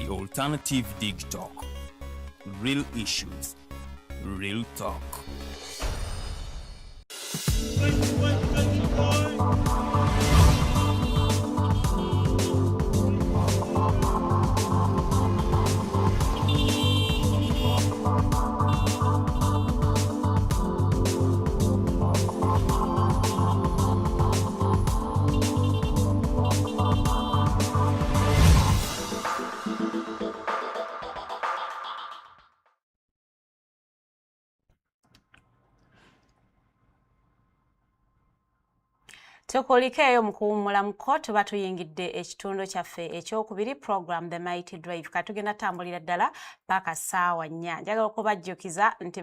The Alternative Dig Talk. Real issues, real talk. Tukulikeyo mukuwumula muko tuba tuyingidde ekitundu kyaffe ekyokubiri program The Mighty Drive katugenda tambulira ddala paka ssaawa 4 njagala okubajjukiza nti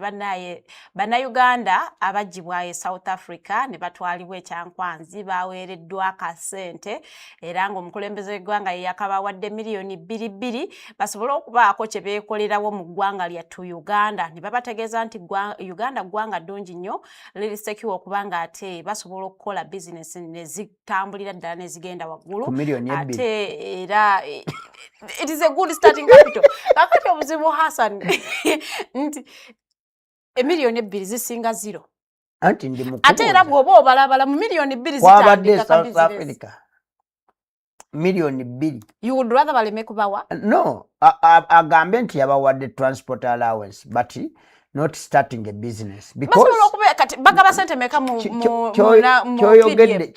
bannayuganda abaggyibwa South Africa ne batwalibwa ekyankwanzi baweereddwa akasente era ng'omukulembeze w'eggwanga ye yakabawadde miliyoni 2 basobole okubaako kye beekolerawo mu ggwanga lyattu Uganda ne babategeeza nti Uganda ggwanga ddungi nnyo liri secure okubanga ate basobola okukola business nezitambulira ddala nezigenda waggulu ate era it is a good starting capital kakati obuzibu Hassan nti miliyoni 2 zisinga 0 anti ndi mukulu ate era bw'oba obalabala mu miliyoni 2 zitandika ka South Africa miliyoni 2 you would rather baleme kubawa no agambe nti yabawadde transport allowance but not starting a business because bagaba sente meka mu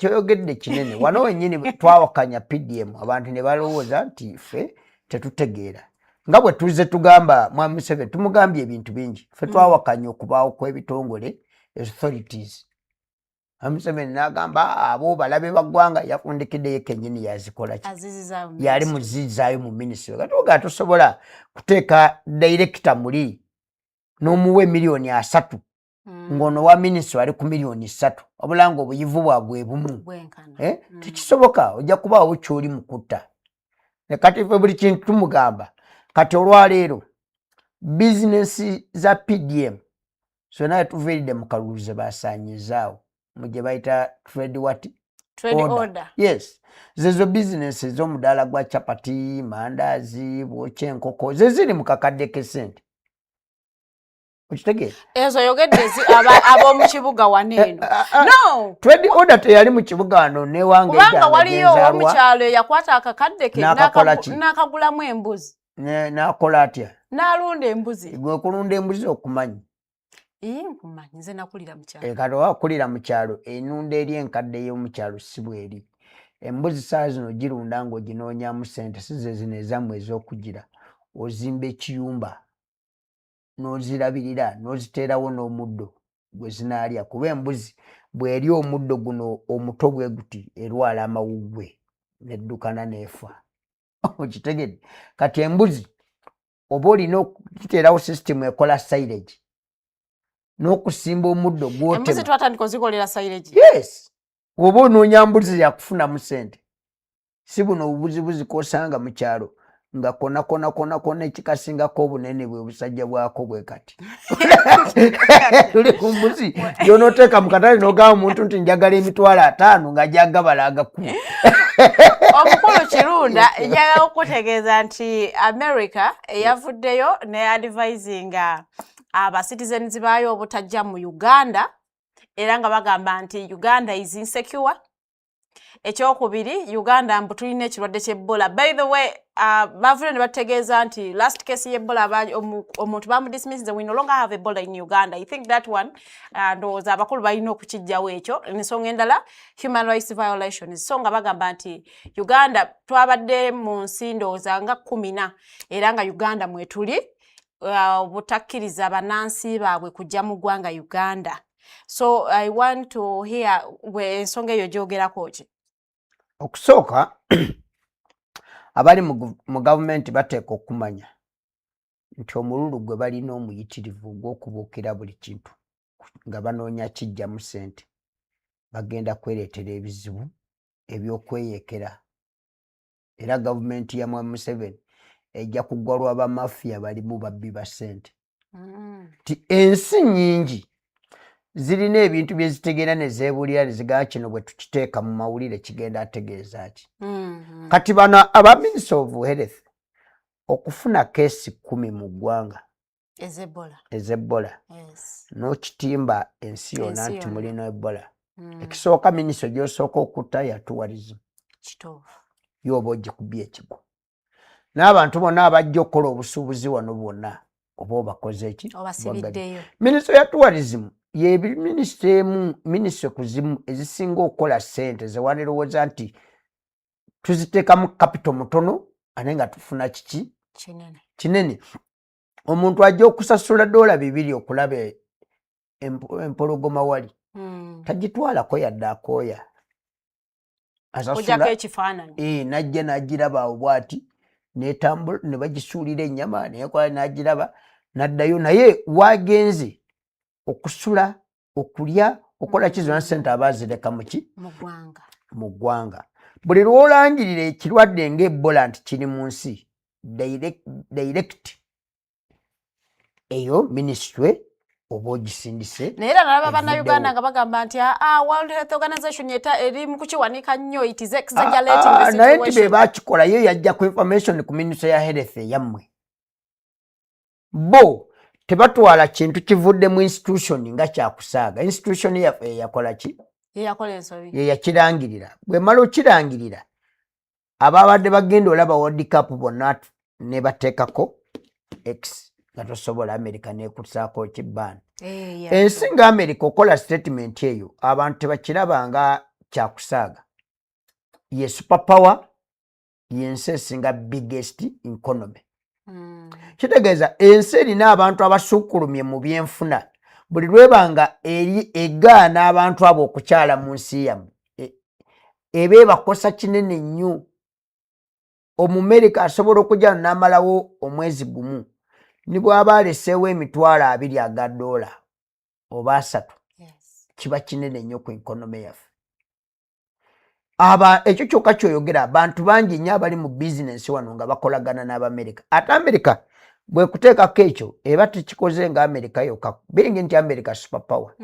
kyoyogedde kinene wano wenyini twawakanya PDM abantu ne balowooza nti ffe tetutegeera nga bwe tuze tugamba Mwami Museveni tumugambye ebintu bingi ffe twawakanya okubaawo kw'ebitongole authorities Mwami Museveni n'agamba abo balabe baggwanga yafundikiddeyo kennyini yazikola ki yali muzizaayo mu minisitule gatoga tosobola kuteeka director muli n'omuwe miliyoni 3 ngono wa minisitule ali ku miliyoni 3 wabula nga obuyivu bwabwe bumu tekisoboka ojja kubaawo kyoli mukutta ne kati ffe buli kintu tumugamba kati olwaleero bizinesi za PDM so naye tuviiridde mu kalulu ze baasaanyizaawo mu gye bayita trade order. Yes zezo bizinesi ez'omudaala gwa chapati mandaazi bwokya enkoko ze ziri mu kakadde k'essente Uchitege? Ezo yogedezi ab'omu kibuga waneeno. No! Trade order teyali mu kibuga wano ne wange ejja. Kubanga waliyo omukyalo yakwata akakadde ke n'akagulamu embuzi. N'akola atya? N'alunda embuzi. Gwe kulunda embuzi okumanyi. Nkumanyi nze nakulira mu kyalo. Kati wakulira mu kyalo enunda eri enkadde y'omukyalo si bweri. Embuzi saa zino girunda ng'oginoonyaamu ssente si ze zino ezammwe ez'okugira. Ozimba ekiyumba. Nozirabirira noziteerawo n'omuddo gwe zinaalya kuba embuzi bw'eri omuddo guno omuto bwe guti erwala amawuggwe neddukana neefa okitegedde kati embuzi oba olina okiteerawo sisitemu ekola silage n'okusimba omuddo gwotema embuzi twatandika ozikolera silage yes oba onoonya mbuzi yakufunamu ssente si buno obubuzibuzi k'osanga mu kyalo nga kona ekikasingako obunene bwe busajja bwako bwe kati tuli ku mbuzi gy'onooteeka mu katale n'ogamba omuntu nti njagala emitwalo 5 nga gyagabala agakuma omukulu Kirunda njagala okutegeeza nti America eyavuddeyo ne advisinga aba citizens baayo obutajja mu Uganda era nga bagamba nti Uganda is insecure ekyokubiri Uganda mbu tulina ekirwadde ky'Ebola. By the way, bavudde ne bategeeza nti last case y'Ebola omuntu bamudismiss we no longer have Ebola in Uganda. I think that one ndowooza abakulu balina okukijjawo ekyo n'ensonga endala human rights violations. So nga bagamba nti Uganda twabadde mu nsi ndowooza nga 14 era nga Uganda mwetuli obutakkiriza bannansi baabwe kujja mu ggwanga Uganda. So I want to hear ensonga eyo gyogerako ki? Okusooka abali mu gavumenti bateeka okumanya nti omululu gwe balina omuyitirivu gw'okubuukira buli kintu nga banoonya kijjamu ssente bagenda kwereetera ebizibu ebyokweyekera era gavumenti ya Mwami Museveni ejja kuggwa bamafiya balimu babbi ba ssente ti ensi nnyingi zirina ebintu bye zitegeera ne zeebulira ne zigamba kino bwe tukiteeka mu mawulire kigenda ategeeza ki kati bano aba Minister of Health okufuna keesi 10 mu ggwanga ez'Ebola n'okitimba ensi yonna nti mulina Ebola. Ekisooka minisitule gy'osooka okutta ya tourism. Y'oba ogikubye ekigo. N'abantu bonna abajja okukola obusuubuzi wano bwonna oba obakoze ki? Minisitule ya tourism minisitule kuzimu ezisinga okukola ssente ze wandirowooza nti tuziteekamu capital mutono ate nga tufuna kiki? Kinene. Omuntu ajja okusasula $200 okulaba empologoma wali. Tagitwalako yadde akooya. Najja n'agiraba awo bw'ati n'etambula ne bagisuulira ennyama nekola n'agiraba n'addayo naye wagenze okusula okulya okola kizona ssente abaazireka muki? Mu ggwanga. Buli lw'olangirira ekirwadde ng'Ebola nti kiri mu nsi direct eyo minisitule oba ogisindise. Naye era nalaba bannayuganda nga bagamba nti World Health Organization eri mu kukiwanika nnyo it is exaggerating the situation. Naye nti be bakikola ye yajja ku information ku ministry ya health yammwe. Bo tebatwala kintu kivudde mu institution nga kyakusaaga. Institution yaffe yakola ki? Yakola ensobi. Ye yakirangirira. Bwe mala okirangirira ababadde bagenda olaba World Cup bonna ne bateekako X. Nga tosobola America n'ekusaako kibbana. Ensi nga America okola statement eyo abantu tebakiraba nga kyakusaaga. Ye superpower yensi esinga biggest economy. Kitegeeza ensi erina abantu abasukkulumye mu byenfuna buli lwebanga eri egaana abantu abo okukyala mu nsi yammwe eba ebakosa kinene nnyo. Omumerika asobola okujja n'amalawo omwezi gumu ni bw'aba aleseewo $20 oba 3 kiba kinene nnyo ku economy yaffe. Ekyo kyokka kyoyogera abantu bangi nnyo abali mu bizinensi wano nga bakolagana n'Abamerika. Ate Amerika bwe kuteekako ekyo eba tekikoze nga Amerika yokka bingi nti Amerika superpower.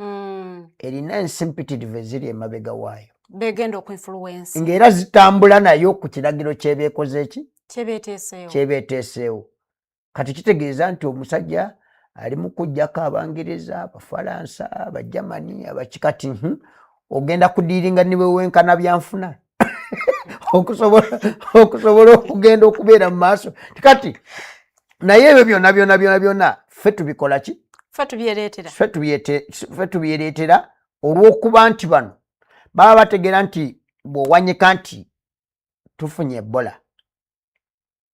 Erina ensimpitirivu eziri emabega waayo. Begenda okuinfluence. Ng'era zitambula nayo ku kiragiro kyebeekoze ki? Kyebeeteeseewo. Kati kitegeeza nti omusajja ali mu kuggyako Abangereza, Abafalansa, Abajamani, Abakikati ogenda kudiiringa niwe wenkana byanfuna okusobola okugenda okubeera mu maaso. Kati naye ebyo byonna ffe tubikola ki? Ffe tubyereetera olw'okuba nti bano baba bategeera nti bw'owanyika nti tufunye Ebola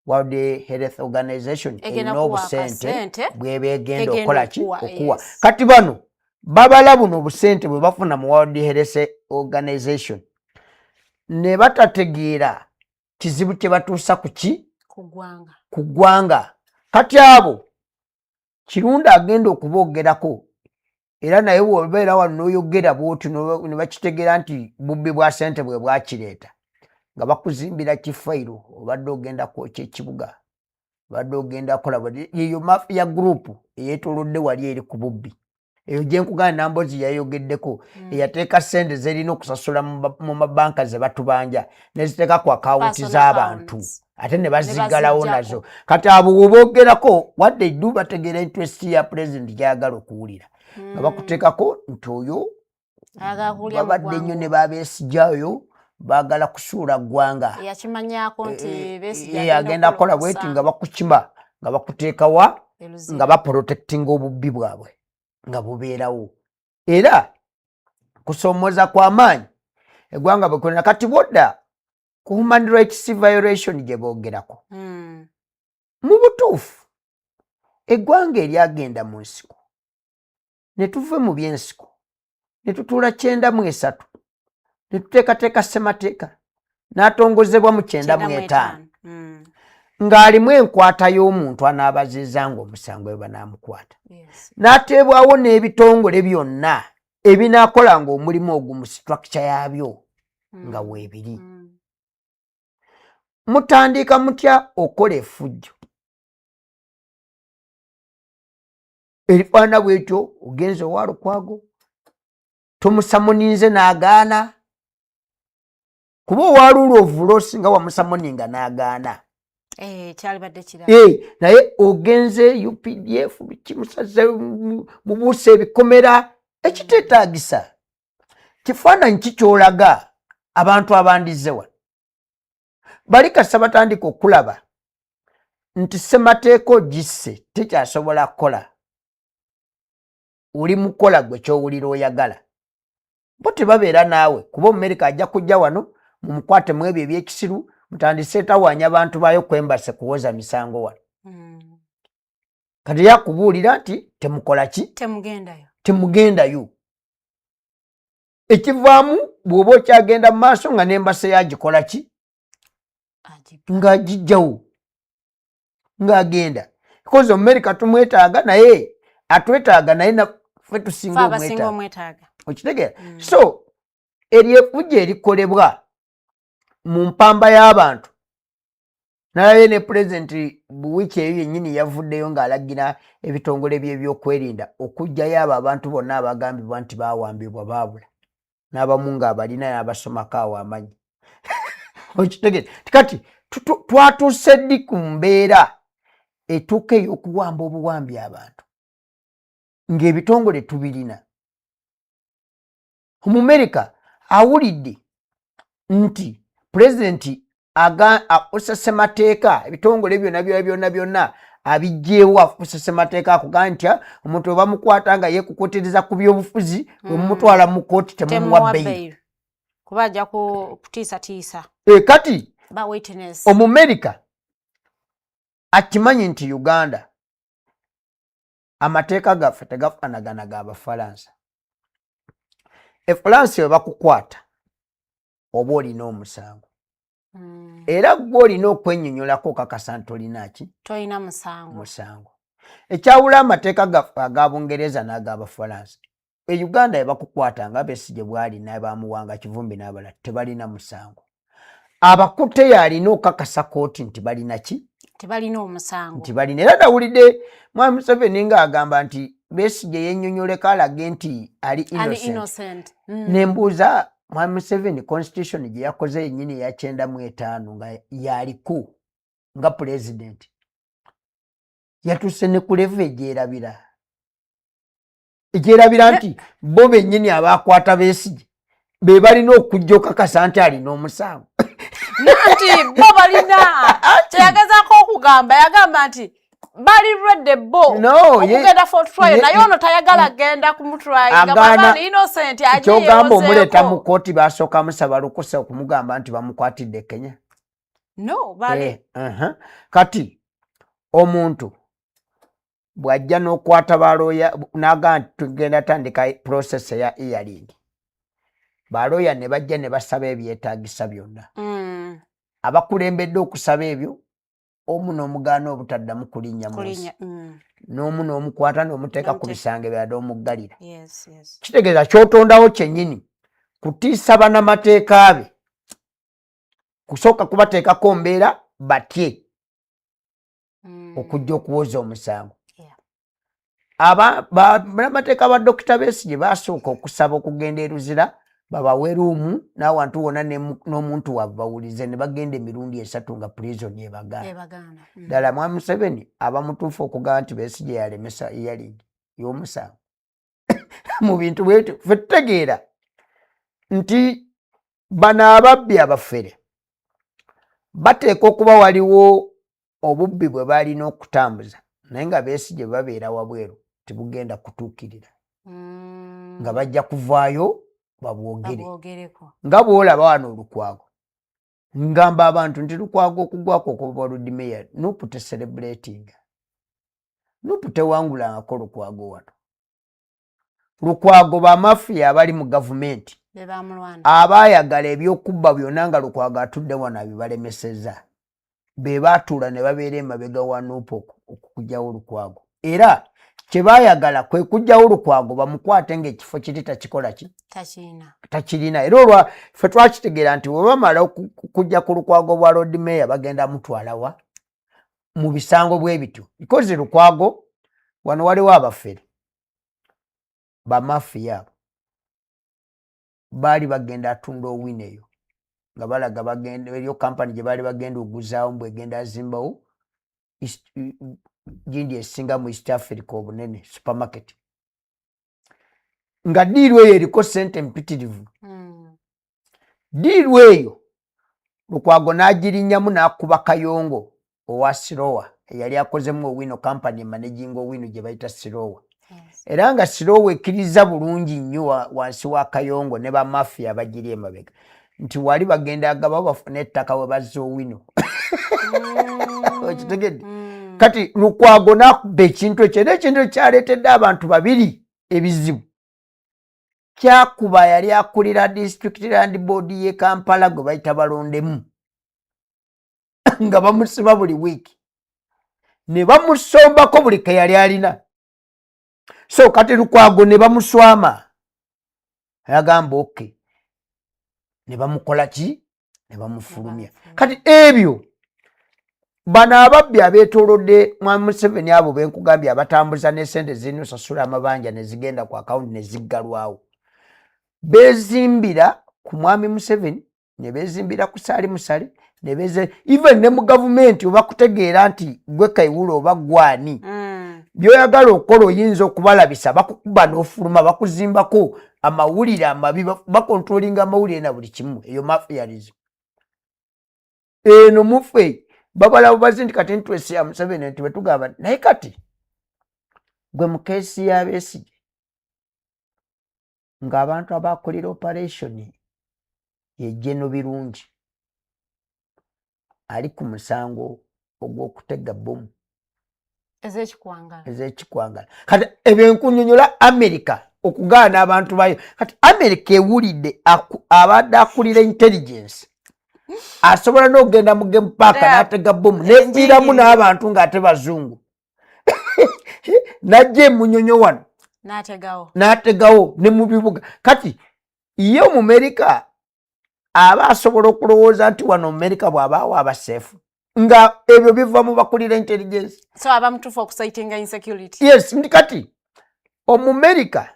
World Health Organization erina obusente bwebegenda okukola ki? Okuwa. Kati bano babala buno obusente bwe bafuna mu World Health Organization ne batategeera kizibu kye batuusa ku ki? Ku ggwanga. Kati abo kirungi agenda okuboogerako era naye bw'obeera wano n'oyogera bw'oti ne bakitegeera nti bubbi bwa ssente bwe bwakireeta nga bakuzimbira kifayiro obadde ogenda kwokya ekibuga obadde ogenda kola eyo mafia group eyeetoolodde wali eri ku bubbi eyo gye nkugana Namboozi yayogeddeko eyateeka ssente zerina okusasula mu mabanka ze batubanja ne ziteeka ku akawunti z'abantu ate ne bazigalawo nazo. Kati abo woboogerako wadde iddu bategeera interest ya president gyayagala okuwulira nga bakuteekako nti oyo babadde nnyo ne babeesijayo baagala kusuula ggwanga. Yakimanyako nti Besigye agenda kukola bweti nga bakukima nga bakuteekawa nga baprotectinga obubbi bwabwe nga bubeerawo. Era kusoomoza kw'amaanyi eggwanga bwe kulina kati bodda ku human rights violation gye boogerako. Mu butuufu eggwanga eryagenda mu nsiko ne tuve mu by'ensiko ne tutuula 93 ne tuteekateeka ssemateeka n'atongozebwa mu 95 ng'alimu enkwata y'omuntu anaabazizza ng'omusango bwe banaamukwata. N'ateebwawo n'ebitongole byonna ebinaakolanga omulimu ogwo mu structure yaabyo nga weebiri. Mutandika mutya okola effujjo erifaana bwekyo ogenze owa Lukwago tumusamuninze n'agaana kuba owa Rule of Law singa wamusamuninga n'agaana kyalibadde kirala. Naye ogenze UPDF kimusaze mubuuse ebikomera ekiteetaagisa. Kifaananyi kikyolaga abantu abandize wano. Bali kasa batandika okulaba nti ssemateeka ogisse tekyasobola kukola. Oli mukola gwe kyowulira oyagala. Bo tebabeera naawe kuba Omumerika ajja kujja wano mumukwate mu ebyo ebyekisiru mutandise etawaanya abantu baayo kwembase kuwoza misango wano. Kati yakubuulira nti temukola ki? Temugendayo. Ekivaamu bw'oba okyagenda mu maaso nga n'embase yagikola ki? Ng'agijjawo. Ng'agenda. Because Omumerika tumwetaaga naye atwetaaga naye naffe tusinga omwetaaga. Okitegeera? So eryo effujjo erikolebwa mu mpamba y'abantu. Naye ne pulezidenti wiiki eyo yennyini yavuddeyo ng'alagira ebitongole bye ebyokwerinda okuggyayo abo abantu bonna abagambibwa nti baawambibwa baabula. N'abamu ng'abalina n'abasomako awo amanyi. Okitegeera? Kati twatuuse ddi ku mbeera etuuka ey'okuwamba obuwambi abantu ng'ebitongole tubirina. Omumerika awulidde nti pulezidenti akosa ssemateeka ebitongole byonna abijjeewo akosa ssemateeka akugamba nti omuntu oba mukwata nga yeekukuutiriza ku byobufuzi omumutwala mu kooti temumuwa bbeeyi. Kuba ajja kutiisatiisa. Kati Omumerika akimanyi nti Uganda amateeka gaffe tegafaanagana g'Abafalansa. Efalansa bwe bakukwata oba olina omusango. Era gwe olina okwennyonnyolako okakasa nti olina ki? Tolina musango. Ekyawula amateeka gaffe aga Bungereza n'ag'Abafalansa. Uganda bwe bakukwata nga Besigye bw'ali n'abamuwanga Kivumbi n'abalala tebalina musango. Abakutte yalina okakasa kooti nti balina ki? Tebalina omusango. Nti balina. Era nawulidde Mwami Museveni ng'agamba nti Besigye yennyonnyoleko alage nti ali innocent. Nembuuza Mwami Museveni constitution gye yakoze yennyini eya 95 nga yaliko nga pulezidenti yatuuse ne ku level egyerabira nti bo bennyini abakwata Besigye be balina okujja okakasa nti alina omusango. Nti bo balina kyeyagezaako okugamba yagamba nti bali ready bo okugenda for trial naye ono tayagala genda kumutrying nga innocent aje kyogamba omuleeta mu kooti basooka musaba lukusa okumugamba nti bamukwatidde Kenya. No bali. Kati omuntu bw'ajja n'okwata balooya n'agamba nti tugenda tandika process eya hearing. Balooya ne bajja ne basaba ebyetaagisa byonna. Abakulembedde okusaba ebyo omu n'omugaana obutaddamu kulinnya munsi. N'omu n'omukwata n'omuteeka ku bisange byadde omuggalira. Kitegeeza ky'otondawo kyennyini kutiisa bannamateeka be. Kusooka kubateekako mbeera batye okujja okuwoza omusango. Bannamateeka ba Dr. Besigye basooka okusaba okugenda eruzira babawe ruumu n'awantu wonna n'omuntu waabwe bawulize ne bagenda emirundi 3 nga prison ebagaana. Ddala Mwami Museveni abamutuufu okugamba nti Besigye yalemesa hearing y'omusango. Mu bintu bwetyo ffe tutegeera nti bano ababbi abafere bateeka okuba waliwo obubbi bwe balina okutambuza naye nga Besigye babeera wabweru tebugenda kutuukirira nga bajja kuvaayo babwogereko. Nga bw'olaba wano Lukwago ngamba abantu nti Lukwago okugwako okuva Lord Mayor Nuupu teselebrating. Nuupu tewangulangako Lukwago wano. Lukwago bamafiya abali mu gavumenti abaayagala ebyokubba byonna nga Lukwago atudde wano abibalemesezza be baatuula ne babeera emabega wa Nuupu okugyawo Lukwago. Era kye baayagala kwe kuggyawo Lukwago bamukwate ng'ekifo kiri takikola ki? Takirina. Era olwa ffe twakitegeera nti bwe bamala okujja ku Lukwago bwa Lord Mayor bagenda mutwala wa? Mu bisango bwe bityo. Because Lukwago wano waliwo abafere bamafiya abo baali bagenda atunda owino eyo nga balaga bagenda eriyo kampani gye baali bagenda okuguzaawo mbwe egenda azimbawo gindi esinga mu East Africa obunene supermarket nga diiru eyo eriko ssente mpitirivu. Diiru eyo Lukwago n'agirinnyamu n'akuba Kayongo owa Sirowa eyali akozemu Owino kampani managing Owino gye bayita Sirowa. Era nga Sirowa ekkiriza bulungi nnyo wansi wa Kayongo ne ba mafia bagiri emabega nti wali bagenda agaba bafune ettaka we bazza Owino. Okitegedde? Kati Lukwago n'akuba ekintu ekyo era ekintu kyaleetedde abantu babiri ebizibu. Kyakuba yali akulira District Land Board ye Kampala gwe bayita balondemu nga bamusiba buli wiiki ne bamusombako buli ke yali alina. So kati Lukwago ne bamuswama ayagamba okay ne bamukola ki ne bamufulumya. Kati ebyo bano ababbi abeetoolodde Mwami Museveni abo benkugambye abatambuza n'essente zirina osasula amabanja ne zigenda ku akawunti ne ziggalwawo bezimbira ku Mwami Museveni ne bezimbira ku Saali Musale ne even ne mu gavumenti oba kutegeera nti gwe Kaiwulo oba gwani byoyagala okola oyinza okubalabisa bakukuba n'ofuluma bakuzimbako amawulire amabi bakontrolinga amawulire na buli kimu eyo mafiarism. Eno mufe babala bubazi nti kati ntwese ya Museveni nti betugamba naye kati gwe mu keesi ya Besigye ng'abantu abakulira operation yejjeno birungi ali ku musango ogw'okutega bbomu ez'ekikwangala. Kati ebyo nkunyonyola America okugaana abantu bayo. Kati America ewulidde abadde akulira intelligence asobola n'okugenda mu game park n'atega bbomu neviiramu n'abantu ng'ate bazungu najja emunyonyo wano n'ategawo ne mu bibuga. Kati ye mu America aba asobola okulowooza nti wano mu America bw'abaawo abaseefu nga ebyo biva mu bakulira intelligence. So abamutuufu okusightinga insecurity. Yes, ndi kati omu America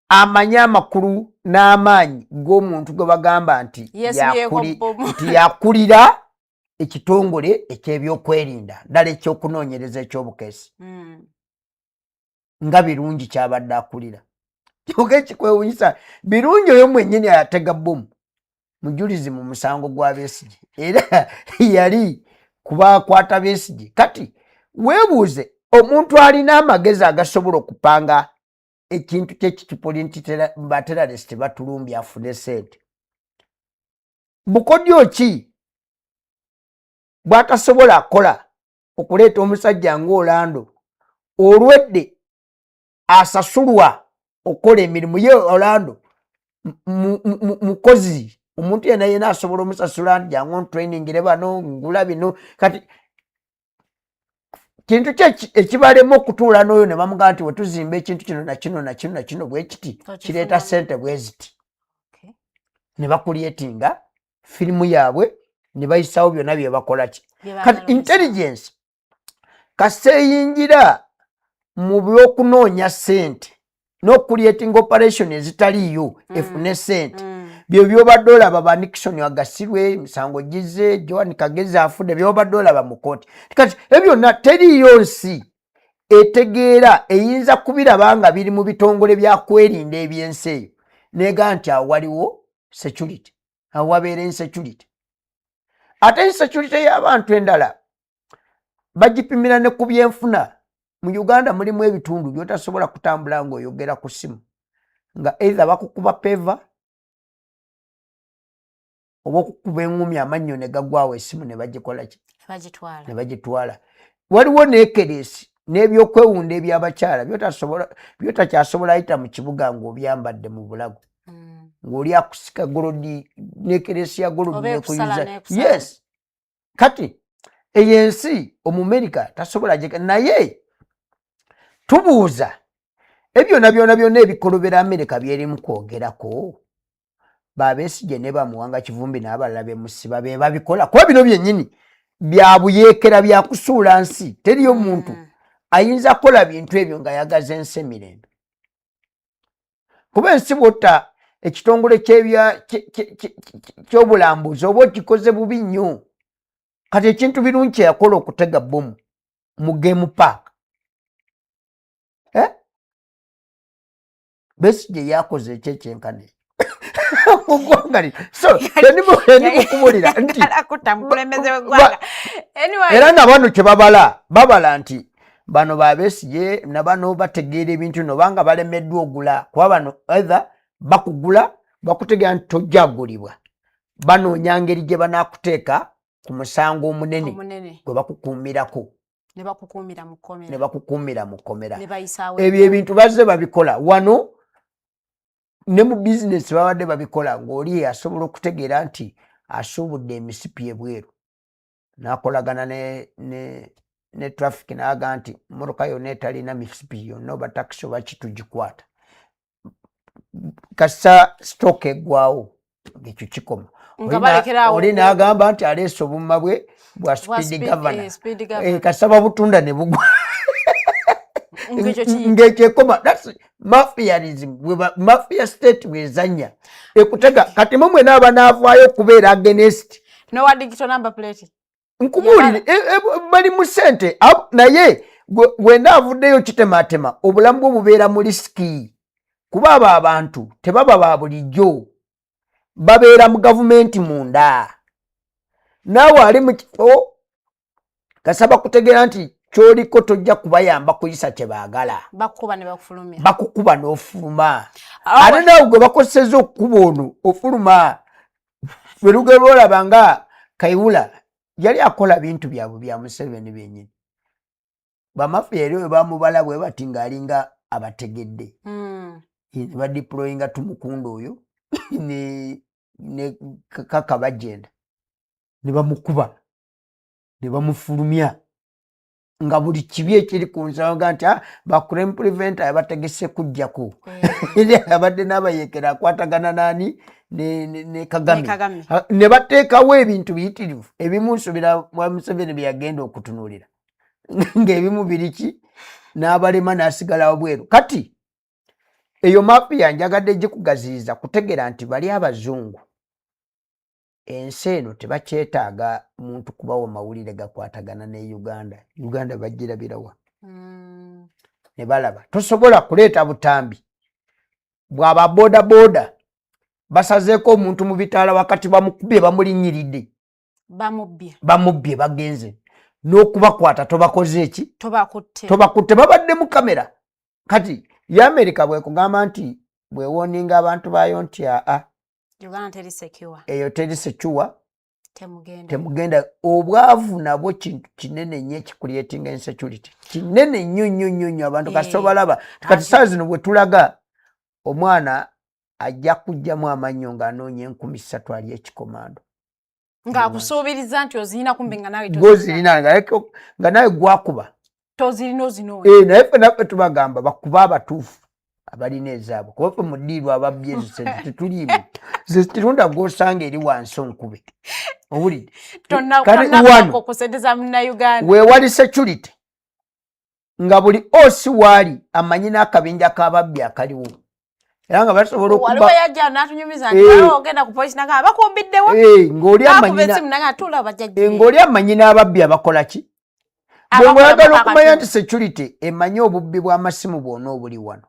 amanya amakulu n'amaanyi g'omuntu gwe bagamba nti yakulira ekitongole eky'ebyokwerinda ddala ekyokunoonyereza eky'obukeesi nga birungi kyabadde akulira. Kyokka ekikwewunyisa birungi oyo mwennyini atega bbomu mujulizi mu musango gwa Besigye era yali kuba akwata Besigye. Kati weebuuze omuntu alina amagezi agasobola okupanga ekintu ky'ekitipuli nti bateralist batulumbye afune ssente bukodyo ki bw'atasobola akola okuleeta omusajja ng'Orlando olwedde asasulwa okukola emirimu ye Orlando mukozi omuntu yena asobola omusasula nti jangu ntrainingire bano ngula bino. Kati kintu ekibalema okutuula n'oyo ne bamugamba nti wetuzimba ekintu kino na kino bwe kiti kireeta ssente bwe ziti ne bakulyetinga firimu yaabwe ne bayisawo byonna bye bakola ki. Kati intelligence kaseeyingira mu by'okunoonya ssente n'okulyetinga operation ezitaliiyo efune ssente byo byobadde olaba ba Nixon agasirwe misango gize Joan Kagezi afudde byobadde olaba mu kooti. Kati ebyo na teriiyo nsi etegeera eyinza kubiraba nga biri mu bitongole bya kwerinda ebyensi eyo neega nti awo waliwo security awo wabeera insecurity. Ate insecurity y'abantu endala bagipimira ne ku byenfuna. Mu Uganda mulimu ebitundu byotasobola kutambula ng'oyogera ku ssimu nga either bakukuba peva oba okukuba eŋŋumi amannyo ne gaggwawo essimu ne bagikola ki ne bagitwala. Waliwo neekeresi n'ebyokwewunda eby'abakyala byotakyasobola ayita mu kibuga ng'obyambadde mu bulago ng'oli akusika golodi neekeresi ya golodi nekuyuza. Yes, kati eyo ensi Omumerika tasobola naye tubuuza ebyo byonna ebikolobera Amerika byerimu kwogerako ba Besigye ne bamuwanga Kivumbi n'abalala bemusiba be babikola kuba bino byennyini bya buyeekera bya kusuula nsi. Teriyo muntu ayinza kola bintu ebyo nga yagaza ensi emirembe kuba ensi bw'otta ekitongole ky'obulambuzi oba okikoze bubi nnyo. Kati ekintu birungi kye yakola okutega bbomu mu game park. Besigye yakoze ekyekyenkana mugwangali. So ndimukubulira nti era na bano kye babala nti bano ba Besigye na bano bategeera ebintu nobanga balemeddwa ogula kuba bano either bakugula bakutegera nti tojjagulibwa banoonya ngeri gye banaakuteeka ku musango omunene gwe bakukuumirako ne bakukuumira mu kkomera. Ebyo ebintu bazze babikola wano ne mu bizinesi babadde babikola ng'oli asobola okutegeera nti asuubudde emisipi ebweru n'akolagana ne traffic n'aga nti mmotoka yonna etalina misipi yonna oba takisi oba kitugikwata. Kasa stock eggwawo ekyo kikoma. Oli n'agamba nti aleese obumma bwe bwa speed governor. Kasaba butunda ne bugwa. Ng'ekyekoma. That's mafianism. Mafia state bwezanya. Ekutega kati mumwe n'aba n'avaayo okubeera against. No wa digital number plate. Nkubuulire bali mu ssente naye wenda avuddeyo kitematema obulamu bwo bubeera mu risiki. Kuba abo abantu tebaba ba bulijjo. Babeera mu gavumenti munda. Naawe ali mu kifo kasaba kutegeera nti ky'oliko tojja kubayamba kuyisa kye baagala. Bakukuba ne bakufulumya. Bakukuba n'ofuluma. Ate naawe gwe bakosezza okukuba ono ofuluma. Bwe lugero olaba nga Kayihura yali akola bintu byabwe bya Museveni byennyini. Bamafiya eri bwe bamubala bwe bati ng'alinga abategedde. Ne badiployinga Tumukundu oyo ne Kaka Bajenda ne bamukuba ne bamufulumya nga buli kibi ekiri ku nsonga nti ba crime preventer abategese kujjako abadde n'abayekera akwatagana nani ne Kagame ne bateekawo ebintu biyitirivu ebimu nsubira mwa Museveni bye yagenda okutunuulira ng'ebimu biriki n'abalema n'asigala wabweru. Kati eyo mafiya njagadde gikugaziyiza kutegeera nti bali abazungu ensi eno tebakyetaaga muntu kubawa mawulire gakwatagana ne Uganda bagirabirawa ne balaba tosobola kuleeta butambi bw'aba boda basazeeko omuntu mu bitaala wakati bamukubye bamulinnyiridde bamubbye bagenze n'okubakwata tobakoze eki tobakutte babadde mu kamera. Kati ya America bwe kugamba nti bwe woninga abantu bayo nti Uganda teri secure. Eyo teri secure. Temugenda. Obwavu nabwo kintu kinene nnyo ekikuleetinga insecurity. Kinene nnyo abantu kasobalaba. Kati saa zino bwe tulaga omwana ajja kujjamu amannyo ng'anoonya 3,000 ali ekikomando. Ng'akusuubiriza nti ozirina kumbe nga nawe tozirina. Nga nawe gwakuba. Tozirina ozinoonya. Naye ffe naffe tubagamba bakuba abatuufu abalina ezaabwe. Kuba ffe mu ddiirwa ababbi ezo sente tetuliimu. Zekirunda gw'osanga eri wansi onkube. Owulidde? Tonnako kusenteza Munnayuganda. Weewali security. Nga buli osi waali amanyi n'akabinja k'ababbi akaliwo. Era nga basobola okuba. Waliwo yajja n'atunyumiza nti waliwo ogenda ku polisi n'agamba bakubbiddewo. Ng'oli amanyi n'ababbi abakola ki? Bwe mwagala okumanya nti security emanyi obubbi bw'amasimu bwonna obuli wano.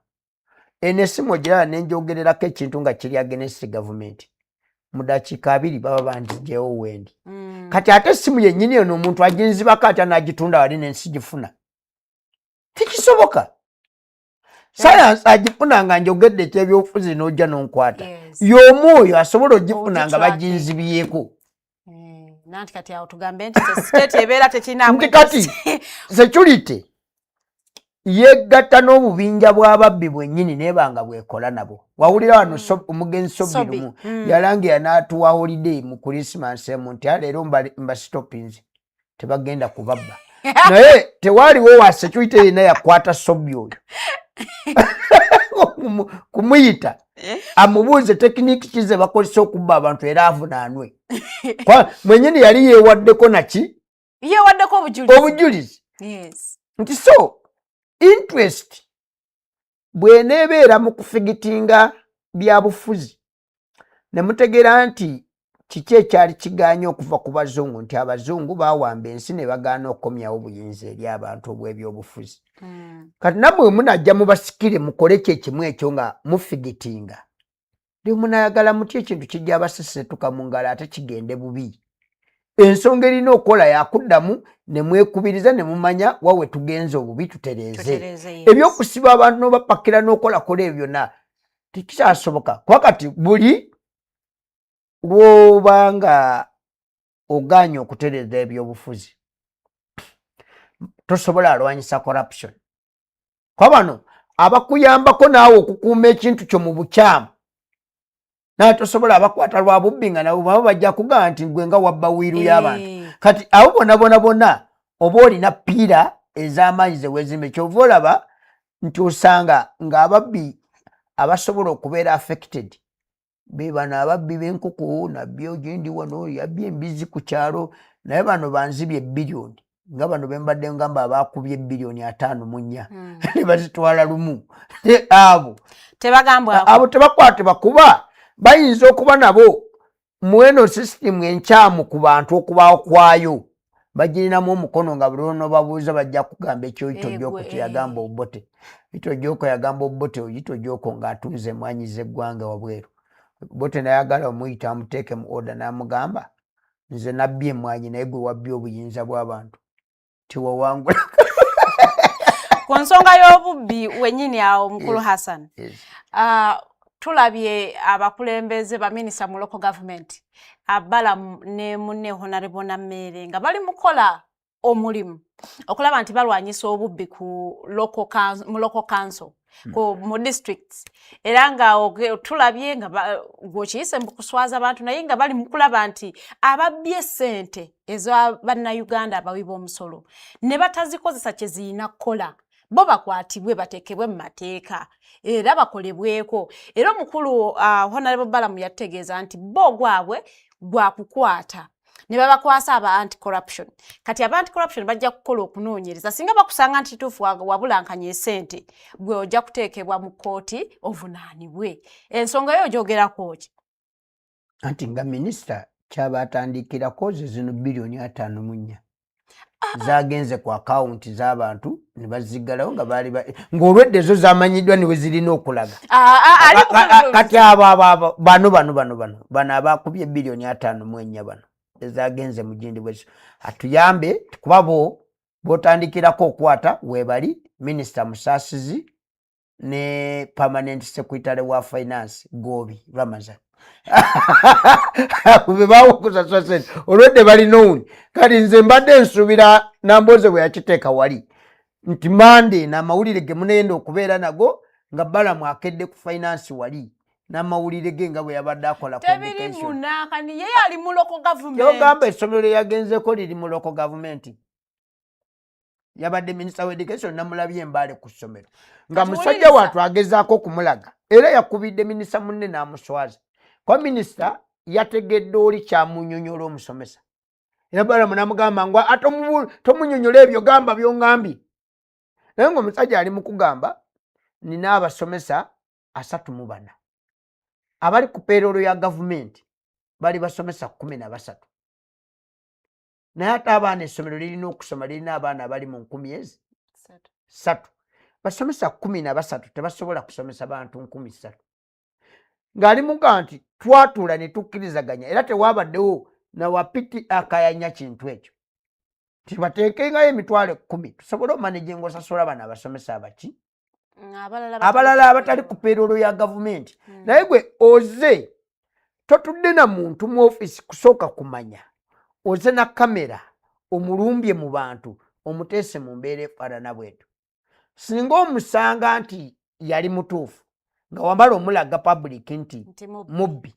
Eno essimu ogiraba ne njogererako ekintu nga kiri against government. Mu dakiika 2 baba bandiggyewo wendi. Kati ate essimu yennyini eno omuntu aginzibako atya n'agitunda wali n'ensi gifuna. Tekisoboka. Science agifuna nga njogedde ekyebyobufuzi n'ojja n'onkwata. Y'omu oyo asobola ogifuna nga baginzibyeko. Nanti kati awo tugambe nti state ebeera tekirina nti kati security yegatta n'obubinja bw'ababbi bwennyini neebanga bwekola nabo. Wawulira wano omugenzi Sobirumu yalangira n'atuwa holiday mu Christmas emu nti leero mbasitopinze tebagenda kubabba. Naye tewaaliwo wa security yenna yakwata Sobi oyo kumuyita amubuuze tekiniki kize bakozesa okubba abantu era avunaanwe. Mwenyini yali yeewaddeko naki? Yeewaddeko obujulizi. Nti so interest bw'eneebeera mu kufigitinga byabufuzi ne mutegeera nti kiki ekyali kigaanye okuva ku bazungu nti abazungu baawamba ensi ne bagaana okukomyawo obuyinza eri abantu obw'ebyobufuzi. Kati nammwe munajja mubasikire mukole kyekimu ekyo nga mufigitinga ndi munayagala muti ekintu kijja abasesetuka mu ngalo ate kigende bubi. Ensonga erina okukola yakuddamu ne mwekubiriza ne mumanya wawe tugenze obubi tutereeze. Ebyokusiba abantu n'obapakira n'okolakola ebyo byonna tikikyasoboka. Kuba kati buli lw'obanga oganye okutereeza ebyobufuzi tosobola alwanyisa corruption. Kwa bano abakuyambako naawe okukuuma ekintu kyo mu bukyamu naye tosobola abakwata lwa bubbi nga nabo baba bajja kugamba nti gwe nga wabba wiiru y'abantu. Kati abo bonna oba olina ppiira ez'amaanyi ze weezimbe kyova olaba nti osanga ng'ababbi abasobola okubeera affected be bano ababbi b'enkoko nabbi ogindi wano yabbye embizi ku kyalo naye bano banzibye biliyoni nga bano bembadde ngamba abaakubye biliyoni 54 ne bazitwala lumu. Abo tebakwatibwa kuba bayinza okuba nabo mweno sisitimu enkyamu ku bantu okubaawo kwayo bagirinamu omukono nga buli lw'onoobabuuza bajja kugamba ekyo Itogyoko kye yagamba Obote. Itogyoko yagamba Obote Itogyoko ng'atunze emwanyi z'eggwanga wabweru. Obote nayagala omuyita amuteeke mu order n'amugamba nze nabbye emwanyi naye gwe wabbye obuyinza bw'abantu tiwawangula. Ku nsonga y'obubbi wennyini awo Mukulu Hassan, tulabye abakulembeze baminisita mu local government Abala ne munne Honorable Nammere nga bali mukola omulimu okulaba nti balwanyisa obubbi ku local council mu districts era nga tulabye nga gokiyise mu kuswaza abantu naye nga bali mukulaba nti ababbye ssente eza bannayuganda abawiba omusolo ne batazikozesa kye ziyina kukola bo bakwatibwe bateekebwe mu mateeka era bakolebweko. Era omukulu Honorable Balamu yategeeza nti bo gwabwe gwa kukwata ne babakwasa aba anti-corruption. Kati aba anti-corruption bajja kukola okunoonyereza singa bakusanga nti tuufu wabulankanya esente gwe ojja kuteekebwa mu kkooti ovunaanibwe. Ensonga yo ogyogerako ki? Anti nga minisita kyaba atandikirako ze zino biliyoni 54 zagenze ku akawunti z'abantu ne baziggalawo nga baali ng'olwedde ezo zamanyiddwa niwe zirina okulaga. Kati abo bano abakubye biliyoni 54 bano ezagenze mu gindi bwezo atuyambe kuba bo botandikirako okwata webali minisita Musaasizi ne permanent secretary wa finance Gobi Ramazan. Kube bawo kusaswa sente olwedde bali nowuni kati nze mbadde nsuubira Namboze bwe yakiteeka wali nti Monday n'amawulire ge munenda okubeera nago nga Balamu akedde ku finance wali n'amawulire ge nga bwe yabadde akola communication. Tebiri munakani ye ali mu local government. Yogamba essomero lye yagenzeko liri mu local government. Yabadde minisita wa education namulabye Mbale ku ssomero nga musajja watu agezaako okumulaga era yakubidde minisita munne n'amuswaza. Kwa minisita yategedde oli kyamunyonyola omusomesa. Era Balamu n'amugamba ngo tomunyonyola ebyo gamba byongambye. Naye ng'omusajja ali mu kugamba nina abasomesa 34 abali ku payroll ya gavumenti bali basomesa 13. Naye ate abaana essomero lirina okusoma lirina abaana abali mu 3 basomesa 13 tebasobola kusomesa bantu 3,000. Ng'ali muga nti twatuula ne tukkirizaganya era tewabaddewo na wapiti akayanya kintu ekyo tibateekengayo emitwalo 10 tusobole omanaginga osasula bano abasomesa abaki abalala abatali ku payroll ya gavumenti. Naye gwe oze totudde na muntu mu office kusooka kumanya oze na kamera omulumbye mu bantu omuteese mu mbeera efaanana bwetu. Singa omusanga nti yali mutuufu nga wamala omulaga public nti mubbi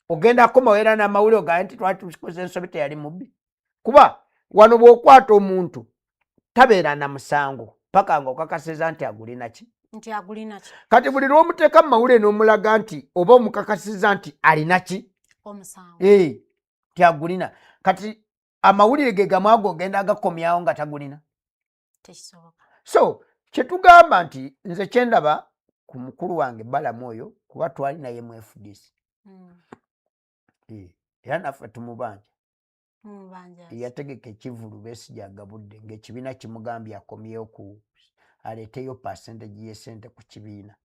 ogenda akomawo era n'amawulire ogaa nti twatukoze ensobi yali mubbi. Kuba wano bw'okwata omuntu tabeera na musango paka ng'okakasiza nti agulina ki. Kati buli lw'omuteeka mu mawulire n'omulaga nti oba omukakasiza nti alina ki ti agulina. Kati amawulire ge gamu ago ogenda agakomyawo nga tagulina. So kyetugamba nti nze kyendaba ku mukulu wange Balamu oyo kuba twali naye mu FDC era naffe tumubanja Banja. yategeka ekivulu Besigye agabudde ng'ekibiina kimugambye akomyewo aleeteyo percentage y'essente ku kibiina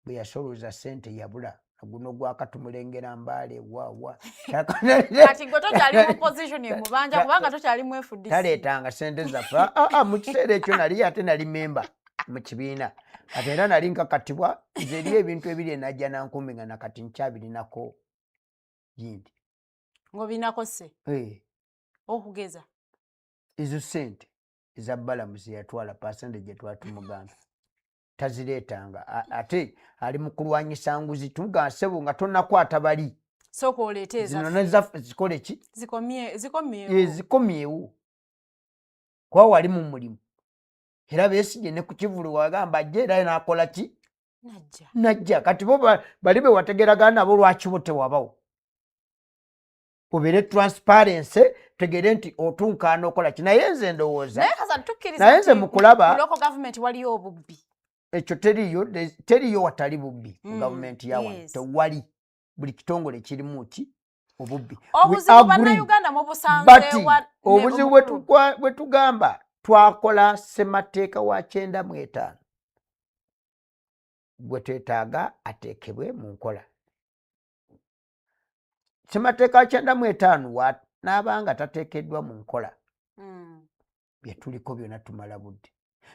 bwe yasolooza ssente yabula guno gwaakatumulengera Mbale wawa kati gwe tokyali mu position emubanja kubanga tokyali mu FDC taleetanga ssente zaffe mu kiseera ekyo nali ate nali memba mu kibiina ate era nali nkakatibwa nze eri ebintu ebiri enajja nankumi nga nakati nkyabirinako yindi ng'obinako sse okugeza ezo ssente eza Balamu ze yatwala percentage gye twatumugamba tazireetanga ate ali mu kulwanyisa nguzi tumugamba ssebo nga tonnakwata bali sooka oleete zino nezaffe zikole ki zikomyewo kuba wali mu mulimu era Besigye ne ku kivulu wagamba ajja era n'akola ki najja kati bo bali be wategeragana nabo lwaki bo tewabawo obeere transparency tegere nti otunkaana okola ki naye nze ndowooza naye nze mu kulaba waliyo obubbi ekyo teriyo watali bubbi mu gavumenti yawa tewali buli kitongole kirimu ki obubbi obuzibu bwe tugamba twakola ssemateeka wa 95 gwe twetaaga ateekebwe mu nkola ssemateeka wa 95 n'abanga tateekeddwa mu nkola bye tuliko byonna tumala budde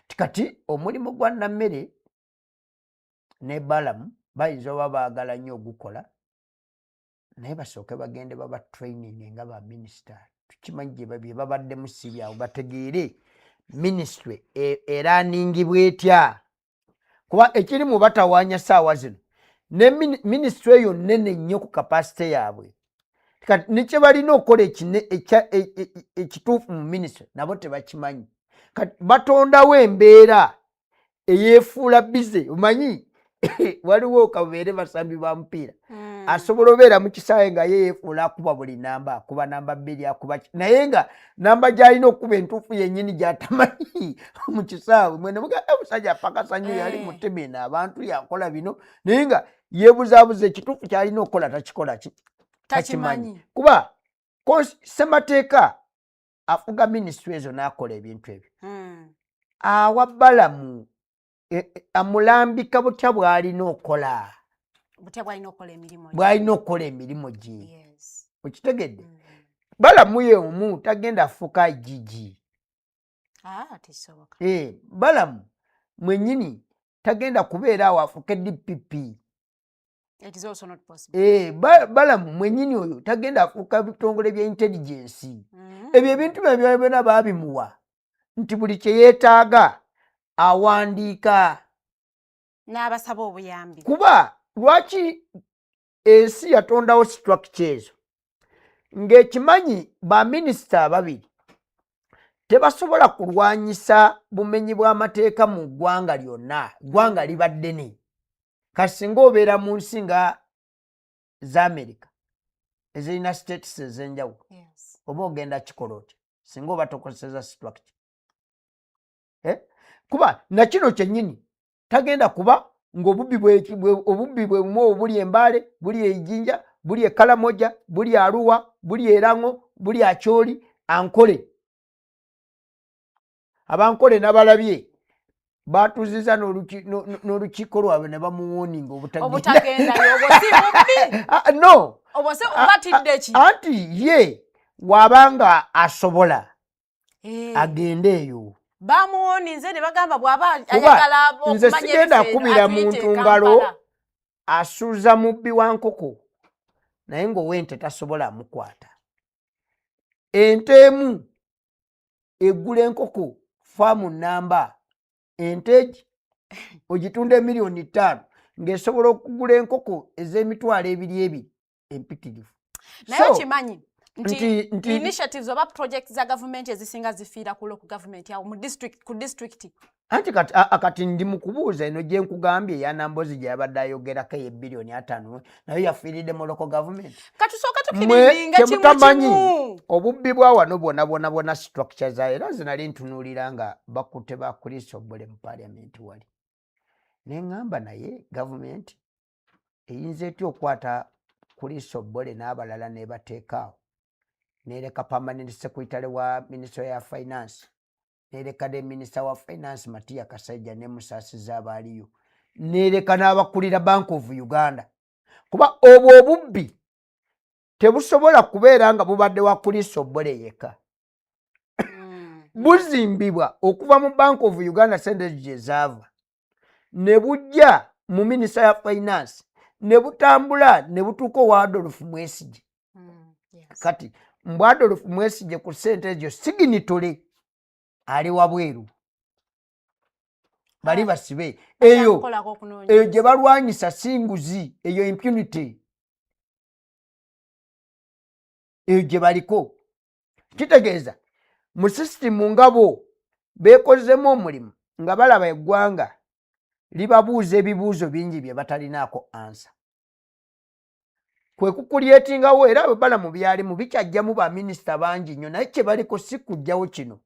tikati omulimu gwa Nammere ne Balamu bayinza oba baagala nnyo ogukola naye basooke bagende baba training nga ba minisita tukimanyi bye babaddemu si byawo bategeere ministry eraaningibwa etya kuba ekiri mu batawaanya ssaawa zino ne ministry eyo nnene nnyo ku kapasite yaabwe kati nekye balina okukola ekituufu mu ministry nabo tebakimanyi kati batondawo embeera eyeefuula bize omanyi waliwo kabeere basambi ba mupiira asobola obeera mu kisaawe nga yeefuula akuba buli namba akuba namba 2 akuba naye nga namba gy'alina okuba entuufu yennyini gy'atamanyi mu kisaawe mwene mugaa omusajja apakasa nnyo yali mutemene abantu yakola bino naye nga yeebuzaabuza ekituufu ky'alina okukola takikola takimanyi kuba ssemateeka afuga minisitule ezo n'akola ebintu ebyo awa Balamu amulambika butya bw'alina okukola emirimu gye okitegedde Balamu ye omu tagenda afuka igigi Balamu mwennyini tagenda kubeera awo afuke DPP Balamu mwennyini oyo tagenda afuuka bitongole bya intelligence ebyo ebintu byonna baabimuwa nti buli kye yeetaaga awandiika n'abasaba obuyambi kuba lwaki ensi yatondawo structure ezo ng'ekimanyi baminisita ababiri tebasobola kulwanyisa bumenyi bw'amateeka mu ggwanga lyonna ggwanga liba ddene kati singa obeera mu nsi nga z'Amerika ezirina states ez'enjawulo oba ogenda kikola otya singa oba tokozeseza structure kuba nakino kyennyini tagenda kuba ng'obubbi bwe bumu buli e Mbale buli e Jinja buli e Kalamoja buli Arua buli e Rang'o buli Acholi ankole abankole n'abalabye batuziza n'olukiiko lwabwe ne bamuwoninga obutagenda no anti ye wabanga asobola agende eyo bamuwoninze ne bagamba bw'aba ayagala okumanya nze sigenda kubira muntu ngalo asuuza mubbi wa nkoko naye ng'owente tasobola amukwata ente emu eggula enkoko faamu namba ente egi ogitunda $5,000,000 ng'esobola okugula enkoko ez'emitwalo 2 empitirivu naye okimanyi nti initiatives oba projects za government ezisinga zifiira ku local government yawo ku district anti kati ndi mu kubuuza eno gye nkugambye eya Nambozi gye yabadde ayogerako $5,000,000 nayo yafiiridde mu local government katusooka tukiriringa kimu obubbi bwa wano bwona structure zayo era zinali ntunuulira nga bakutte ba Chris Ogbole mu parliament wali ne ŋŋamba naye government eyinza etya okwata Chris Obote n'abalala ne bateekaawo nereka permanent secretary wa Ministry ya Finance nereka de Minister wa Finance Matia Kasaija ne Musaasiza abaaliyo nereka n'abakulira Bank of Uganda kuba obwo obubbi tebusobola kubeera nga bubadde wa Chris Obote yekka buzimbibwa okuva mu Bank of Uganda sente gye zaava ne bujja mu Minister ya Finance ne butambula ne butuuka owa Adolf Mwesigye kati mbw Adolf Mwesigye ku sente ezo signatory ali wabweru bali basibe eyo gye balwanyisa singuzi eyo impunity eyo gye baliko kitegeeza mu system ngabo beekozemu omulimu nga balaba eggwanga libabuuza ebibuuzo bingi bye batalinaako ansa kwe kukulyetingawo era bwe mu byalimu bikyajjamu baminisita bangi nnyo naye kye baliko si kujjawo kino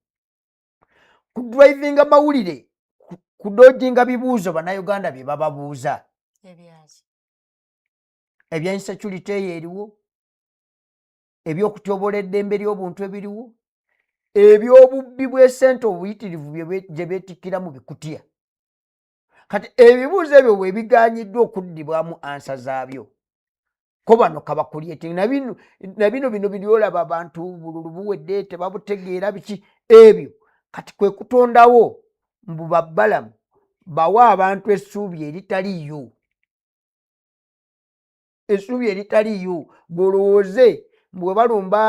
kudrivinga mawulire kudojinga bibuuzo bannayuganda bye bababuuza ebya insecurity eyo eriwo ebyokutyobola eddembe ly'obuntu ebiriwo ebyobubbi bw'esente obuyitirivu gye beetikkira mu bikutya kati ebibuuzo ebyo bwe biganyiddwa okuddibwamu ansa zaabyo ko bano kabakulyetinga na bino byolaba abantu bululu buwedde tebabutegeera biki ebyo kati kwe kutondawo mbu babbalamu bawa abantu essuubi eritaliyo bwolowooze bwe balumba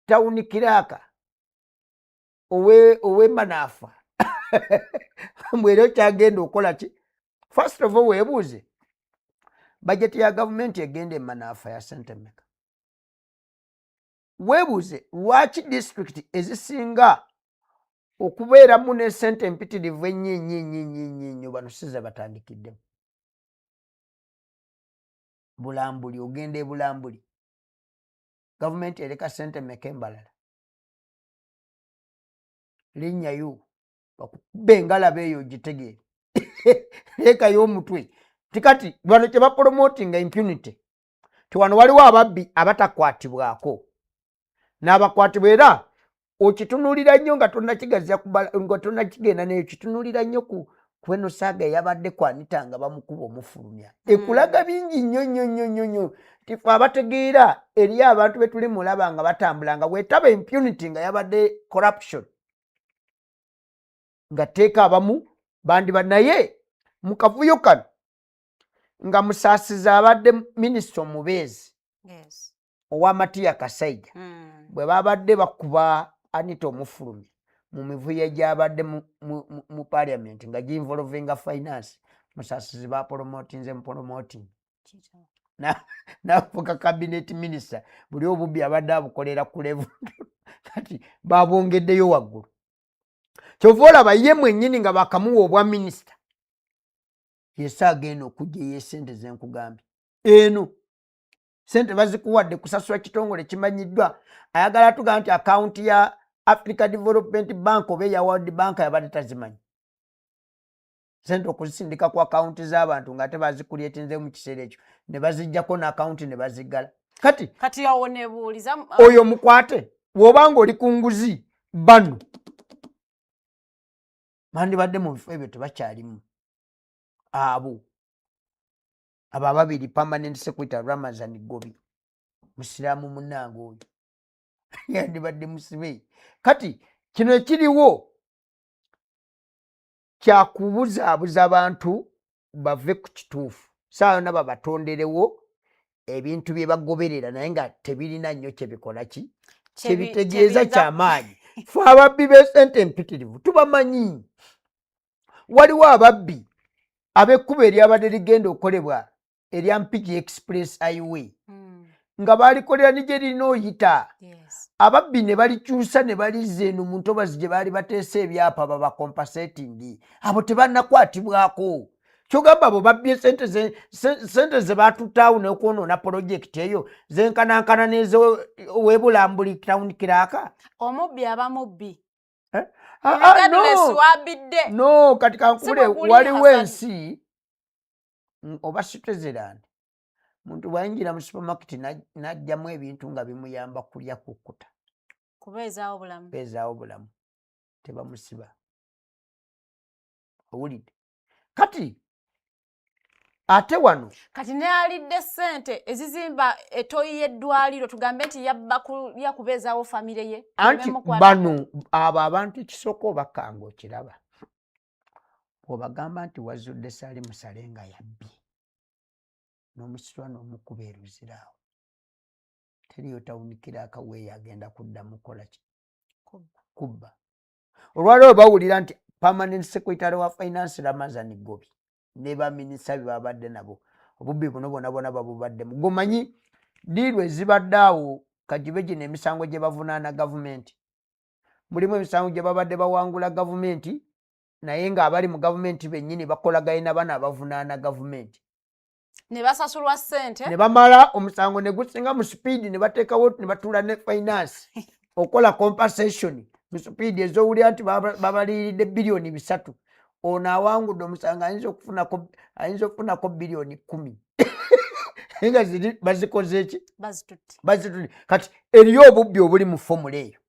tawuni kiraaka owe Manaafa mbwera kyagenda okola ki first of all weebuuze budget ya gavumenti egenda Manaafa ya sente mmeka weebuuze lwaki district ezisinga okubeeramu ne sente empitirivu ennyo bano size batandikiddemu Bulambuli ogenda Bulambuli gavumenti ereka sente mmeka embalala linnyayo bakubba engalabe eyo gitegeere leekayo omutwe tikati bano kye bapromotinga impunity tiwano waliwo ababbi abatakwatibwako n'abakwatibwa era okitunuulira nnyo nga tonnakigenda nayo kitunuulira nnyo ku eno saaga eyabadde ku Anita nga bamukuba omufulumya ekulaga bingi nnyo tife abategeera eri abantu be tuli mulaba nga batambula nga bwetaba impunity nga yabadde corruption nga teeka abamu bandi banaye mu kavuyo kano nga Musaasiza abadde minisita omubeezi owa Matia Kasaija bwe babadde bakuba Anita omufulumya mu mivuyo gy'abadde mu parliament nga ginvolvinga finance Musaasiza bapromotinze mupromoting n'afuuka cabinet minister buli obubbi abadde abukolera ku level kati babongeddeyo waggulu kyova olaba ye mwennyini nga bakamuwa obwa minisita yesi agenda okujja ey'esente zenkugambye eno sente bazikuwadde kusasula kitongole kimanyiddwa ayagala tugaa nti akawunti ya Africa Development Bank oba eya World Bank yabadde tazimanyi sente okuzisindika ku akawunti z'abantu nga tebazikuleetinze mu kiseera ekyo ne baziggyako n'akawunti ne baziggala kati yawo ne buuliza oyo mukwate bw'obanga oli ku nguzi bano bandibadde mu bifo ebyo tebakyalimu abo ababiri permanent secretary Ramazan Gobi musiraamu munnange oyo yandibadde musibe kati kino ekiriwo kyakubuzaabuza abantu bave ku kituufu saawa naba batonderewo ebintu bye bagoberera naye nga tebirina nnyo kyebikola ki kyebitegeeza kyamaanyi fe ababbi b'esente empitirivu tubamanyi waliwo ababbi ab'ekkubo eryabadde ligenda okukolebwa erya Mpigi Express Highway nga baalikolera ni gye lirina oyita ababbi ne balikyusa ne balizza eno mu ntobazi gye baali bateesa ebyapa babakompasatingi abo tebannakwatibwako kyogamba abo babbye sente ze batutaawo n'okwonoona pulojekiti eyo zenkanankana n'ez'Obulambuli town kiraaka omubbi aba mubbi no kati kankule waliwo ensi oba Switzerland muntu bwayingira mu supermarket n'ajjamu ebintu nga bimuyamba kulya kukkuta kubeezaawo bulamu tebamusiba owulidde kati ate wano kati ne alidde ssente ezizimba etoyi y'eddwaliro tugambe nti yabba kubeezaawo famire ye anti bano abo abantu ekisooka obakanga okiraba obagamba nti wazudde sali musale nga yabbye n'omusitula n'omukuba eruziraawo teriyo tawunikira akaweeyo agenda kuddamu kola ki kubba olwaliwo bawulira nti permanent secretary wa finance Ramazan Gobi ne baminisita babadde nabo obubbi buno bonna babubaddemu gomanyi diiru ezibadde awo kajibe gino emisango gye bavunaana gavumenti mulimu emisango gye babadde bawangula gavumenti naye ng'abali mu gavumenti bennyini bakolaganye bana abavunaana gavumenti ne basasulwa ssente ne bamala omusango ne gusinga mu sipiidi ne bateekawo ne batuula ne finance okola compensation mu sipiidi ez'owulira nti babaliiridde bilioni 3 ono awangudde omusango ayinza okufunako bilioni 10 nga ziri bazikoze eki bazitutte kati eriyo obubbi obuli mu fomula eyo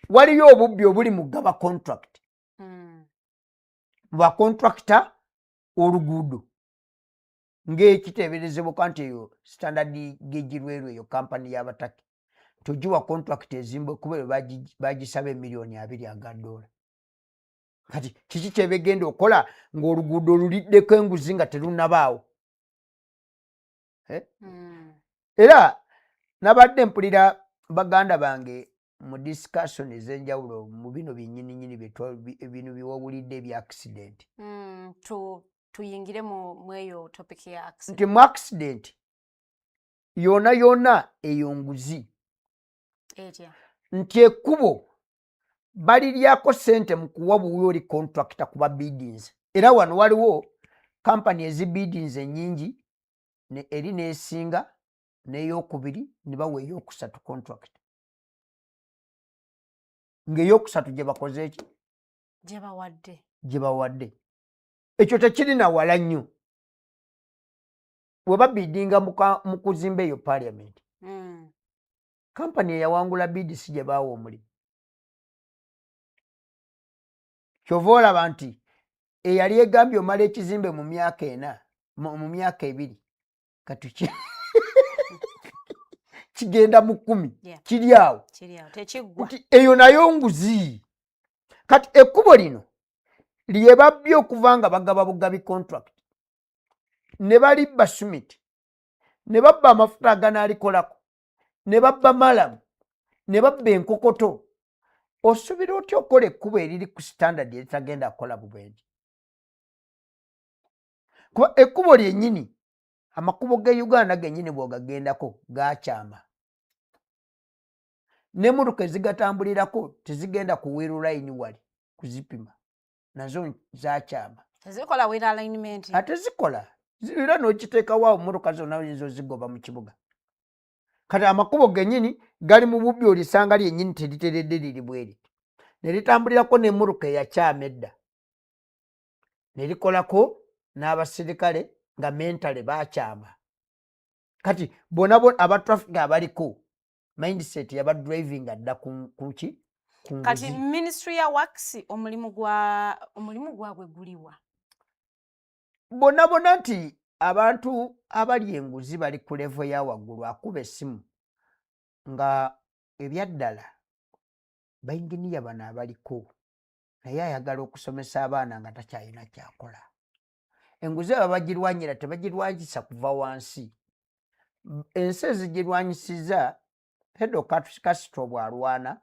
waliyo obubbi obuli mu gaba contract ba contractor oluguudo ng'ekiteeberezebwa nti eyo standard gauge railway eyo kampani y'abataki togiwa contract ezimba kuba bagisaba emiliyoni 2 aga dola kati kiki kyebegenda okola ng'oluguudo luliddeko enguzi nga terunabaawo era nabadde mpulira baganda bange mu discussion ez'enjawulo mu bino binnyininyini bino biwawulidde ebya accident tuyingire mu eyo topic ya accident nti mu accident yonna eyo nguzi etya nti ekkubo baliryako ssente mu kuwa buwi oli contractor kuba biddings era wano waliwo kampani ezi biddings ennyingi eri n'esinga n'eyokubiri ne bawa eyokusatu contract ng'eyokusatu gye bakoze eki gye bawadde ekyo tekiri na wala nnyo we babiddinga mu kuzimba eyo parliament kampani eyawangula bidi si gye baawa omulimu kyova olaba nti eyali egambye omala ekizimbe mu myaka 4 mu myaka 2 kati kigenda mu 10 kiri awo nti eyo nayo nguzi kati ekkubo lino lye babbye okuva nga bagaba bugabi contract ne balibba sumiti ne babba amafuta aganaalikolako ne babba malamu ne babba enkokoto osuubira otya okola ekkubo eriri ku standard eritagenda kukola bubwendi kuba ekkubo lyennyini amakubo ge Uganda gennyini bw'ogagendako gakyama n'emmotoka ezigatambulirako tezigenda ku wheel line wali kuzipima nazo zakyama tezikola wheel alignment ate zikola era n'okiteekawo awo emmotoka zonna oyinza ozigoba mu kibuga kati amakubo gennyini gali mu bubbi olisanga lyennyini teriteredde liri bweri ne litambulirako n'emmotoka eyakyama edda ne likolako n'abasirikale nga mentale bakyama kati bona aba traffic abaliko mindset yaba driving adda kuki kati ministry ya works omulimu gwabwe guliwa bona nti abantu abali enguzi bali ku level ya waggulu akuba essimu nga ebyaddala bayinginiya bano abaliko naye ayagala okusomesa abaana nga takyalina kyakola enguzi aba bagirwanyira tebagirwanyisa kuva wansi ensi ezigirwanyisiza Pedro Castro bw'alwana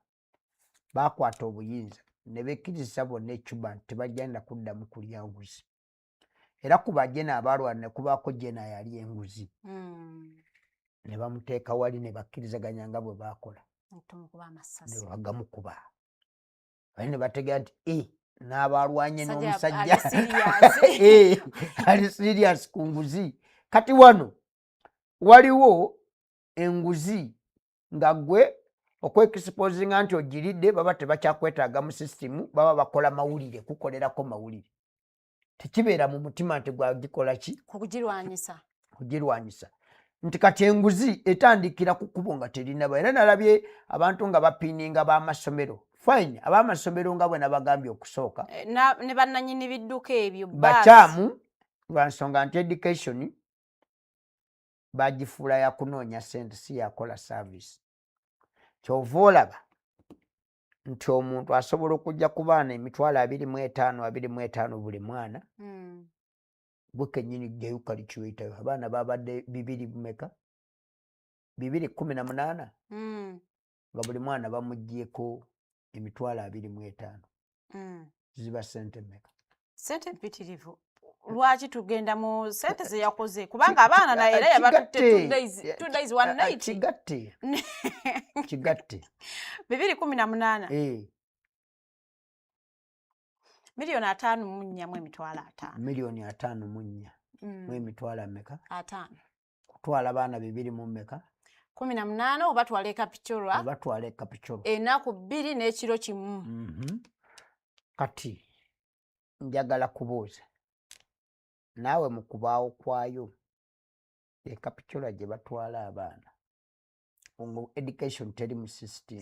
bakwata obuyinza ne bekkiriza bonna ecuba nti tebagenda kuddamu kulya nguzi era ku bajene abalwana ne kubaako jena yali enguzi ne bamuteeka wali ne bakkirizaganya nga bwe baakola ne bagamukuba bali ne bategera nti n'abalwanye n'omusajja ali serious ku nguzi kati wano waliwo enguzi nga gwe okwexposinga nti ogiridde baba tebakyakwetaaga mu system baba bakola mawulire kukolerako mawulire tekibeera mu mutima nti gwagikola ki kugirwanyisa kugirwanyisa nti kati enguzi etandikira ku kkubo nga terinaba era nalabye abantu nga bapininga b'amasomero fine ab'amasomero nga bwe nabagambye okusooka ne bannanyini bidduka ebyo bakyamu lwa nsonga nti education bagifuula ya kunoonya ssente si yakola service kyova olaba nti omuntu asobola okujja ku baana 25,25 buli mwana gwe kennyini jjayo kali kiweyitayo abaana babadde 218 nga buli mwana bamuggyeko 25,000 ziba ssente mmeka? Ssente mpitirivu. Lwaki tugenda mu ssente ze yakoze kubanga abaana naye era yabatutte 2 days 1 night. Kigatte 2018 milioni 5 mu emitwalo 5 milioni 5 mu 4 mu emitwalo mmeka? 5 kutwala abaana 2 mu mmeka? 18 oba twala ekapichorwa batwala ekapichorwa ennaku 2 n'ekiro kimu. Kati njagala kubuuza naawe mu kubaawo kwayo ekapichorwa gye batwala abaana education teri mu system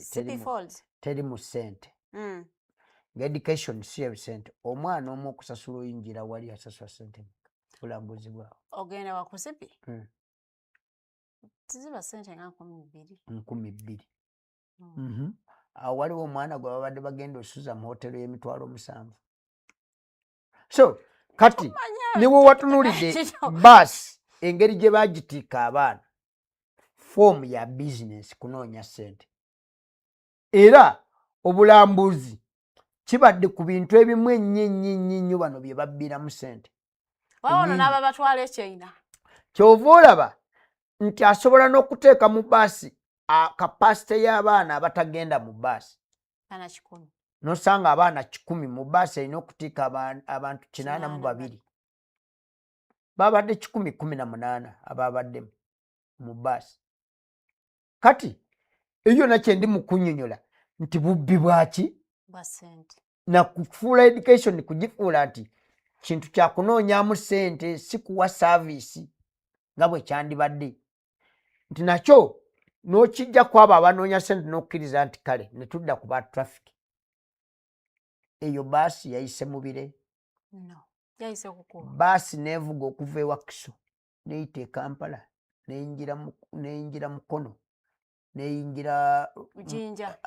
teri mu ssente nga education si ebisente omwana omu okusasula oyingira wali asasula ssente bulambuzi bwawe ogenda wakusipi tiziba ssente nga 2,000 awo waliwo omwana gwe babadde bagenda osuza mu hotelo y'emitwalo 7 so kati niwe watunulidde basi engeri gye bagitiika abaana foomu ya bizinesi kunoonya ssente era obulambuzi kibadde ku bintu ebimu ennyo bano bye babbiramu ssente wawono n'aba batwala ekyina kyova olaba nti asobola n'okuteeka mu baasi kapasite y'abaana abatagenda mu baasi nosanga abaana 100 mu baasi erina okutiika abantu 82 babadde 118 ababadde mu baasi kati eyo nakye ndi mu kunnyonnyola nti bubbi bwaki na kufuula education kugifuula nti kintu kya kunoonyaamu ssente si kuwa saavisi nga bwe kyandibadde nti nakyo n'okijja kwabo abanoonya ssente n'okkiriza nti kale ne tudda ku ba traffic eyo baasi yayise mu bire baasi neevuga okuva ewa Kiso neyita e Kampala neyingira Mukono neyingira Jinja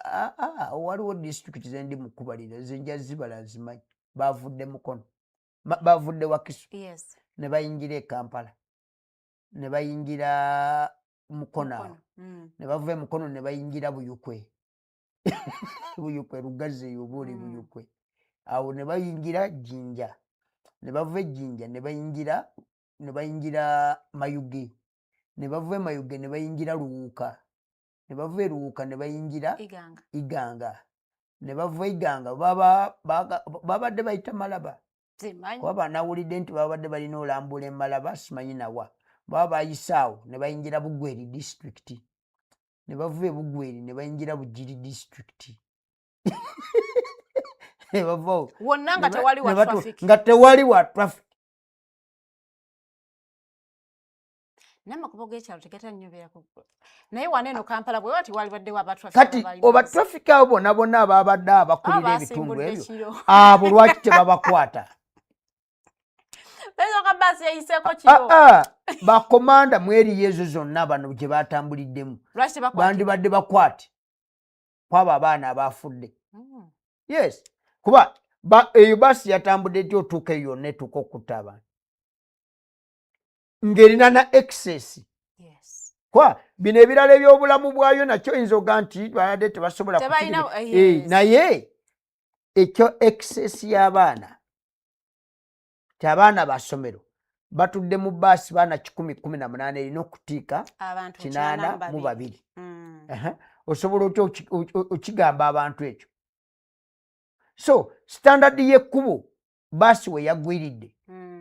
waliwo district zendi mu kubalira zinja zibala zimanyi bavudde Mukono bavudde wa Kiso ne bayingira e Kampala ne bayingira Mukono ne bava e Mukono ne bayingira Buyukwe Buyukwe Lugazi eyo oba oli Buyukwe awo ne bayingira Jinja ne bava Jinja ne bayingira Mayuge ne bava Mayuge ne bayingira Luwuuka ne bava Luwuuka ne bayingira Iganga ne bava Iganga babadde bayita Malaba kuba banawulidde nti babadde balina olambula Malaba simanyi nawa baba bayisaawo ne bayingira Bugweri district ne bava Bugweri ne bayingira Bugiri district wonna nga tewali wa traffic nga tewali wa traffic n'amakubo g'ekyalo tegatanyobera naye waneeno Kampala bwe wati walibaddewo aba traffic kati oba traffic abo bonna ababadde abakulira ebitundu ebyo abo lwaki tebabakwata basi yayiseeko kiro bakomanda mu eriya ezo zonna bano gye batambuliddemu bandibadde bakwate kwabo abaana abafudde yes kuba eyo basi yatambudde ety otuuka eyo yonna etuuka okutta abantu ng'erina na excess kwa bino ebirala ebyobulamu bwayo nakyo oyinza oga nti babadde tebasobola naye ekyo excess y'abaana ti abaana basomero batudde mu baasi baana 118 erina okutiika 82 osobola otya okigamba abantu ekyo so standard y'ekkubo baasi we yagwiridde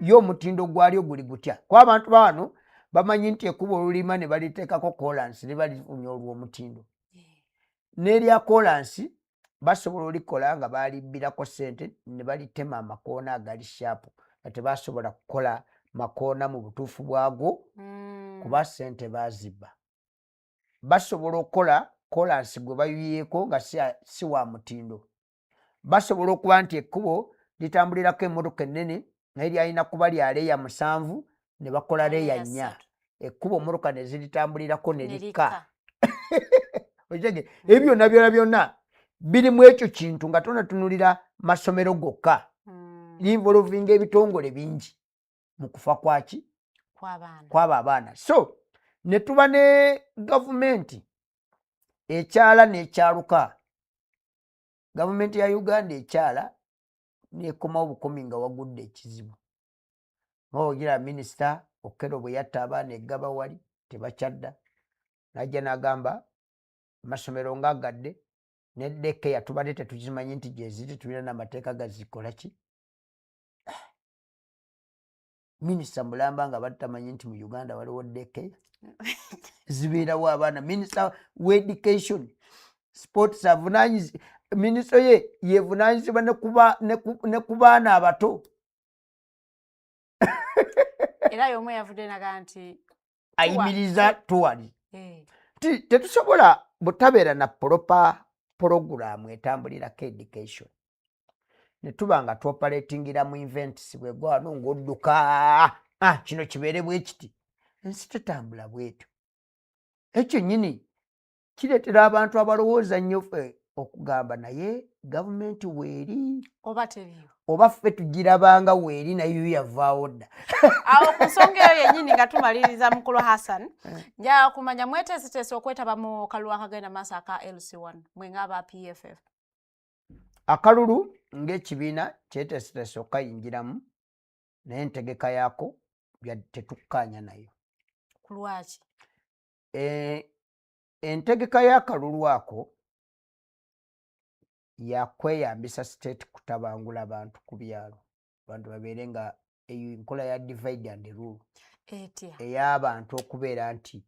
yo omutindo gwalyo guli gutya kuba abantu bano bamanyi nti ekkubo olulima ne baliteekako kolansi ne balifunya olw'omutindo n'erya kolansi basobola olikola nga balibbirako ssente ne balitema amakoona agali shaapu nga tebasobola kukola makoona mu butuufu bwago kuba ssente baazibba. Basobola okukola kolansi gwe bayuyeeko nga si wa mutindo. Basobola okuba nti ekkubo litambulirako emmotoka ennene naye lyalina kuba lya leeya 7 ne bakola leeya 4. Ekkubo emmotoka ne ziritambulirako ne likka. Ebyo byonna byonna birimu ekyo kintu nga tonatunulira masomero gokka. Involvinga ebitongole bingi mu kufa kwaki? Kw'aba abaana. So ne tuba ne gavumenti ekyala n'ekyaluka. Gavumenti ya Uganda ekyala n'ekomawo bukomi nga wagudde ekizibu. Ng'ogira minisita Okello bwe yatta abaana eggaba wali tebakyadda. Najja n'agamba amasomero ng'agadde ne daycare tubadde tetukimanyi nti gye ziri tulina n'amateeka gazikola ki. Minisita Mulamba nga batamanyi nti mu Uganda waliwo daycare. Zibeerawo abaana. Minisita w'education sports avunanyizibwa. Minisita ye yeevunanyizibwa ne ku baana abato. Era y'omu yavudde naga nti ayimiriza tuwali. Tetusobola butabeera na program etambulirako education. Ne tuba nga tuoperatingira mu events bwe gwano ng'odduka. Kino kibeere bwe kiti. Ensi tetambula bwetyo. Ekyo nnyini kireetera abantu abalowooza nnyo ffe okugamba naye gavumenti weeri oba teriyo. Oba ffe tugirabanga weeri naye yo yavaawo dda. Awo ku nsonga eyo yennyini nga tumaliriza Mukulu Hassan, nja kumanya mweteeseteese okwetaba mu kalulu akagenda maaso aka LC1 mwe ng'aba PFF? Akalulu ng'ekibiina kyeteeseteese okukayingiramu naye entegeka yaako tetukkaanya nayo. Ku lwaki? Entegeka y'akalulu ako yakweyambisa state kutabangula abantu ku byalo. Abantu babeere nga enkola ya divide and rule. Ey'abantu okubeera nti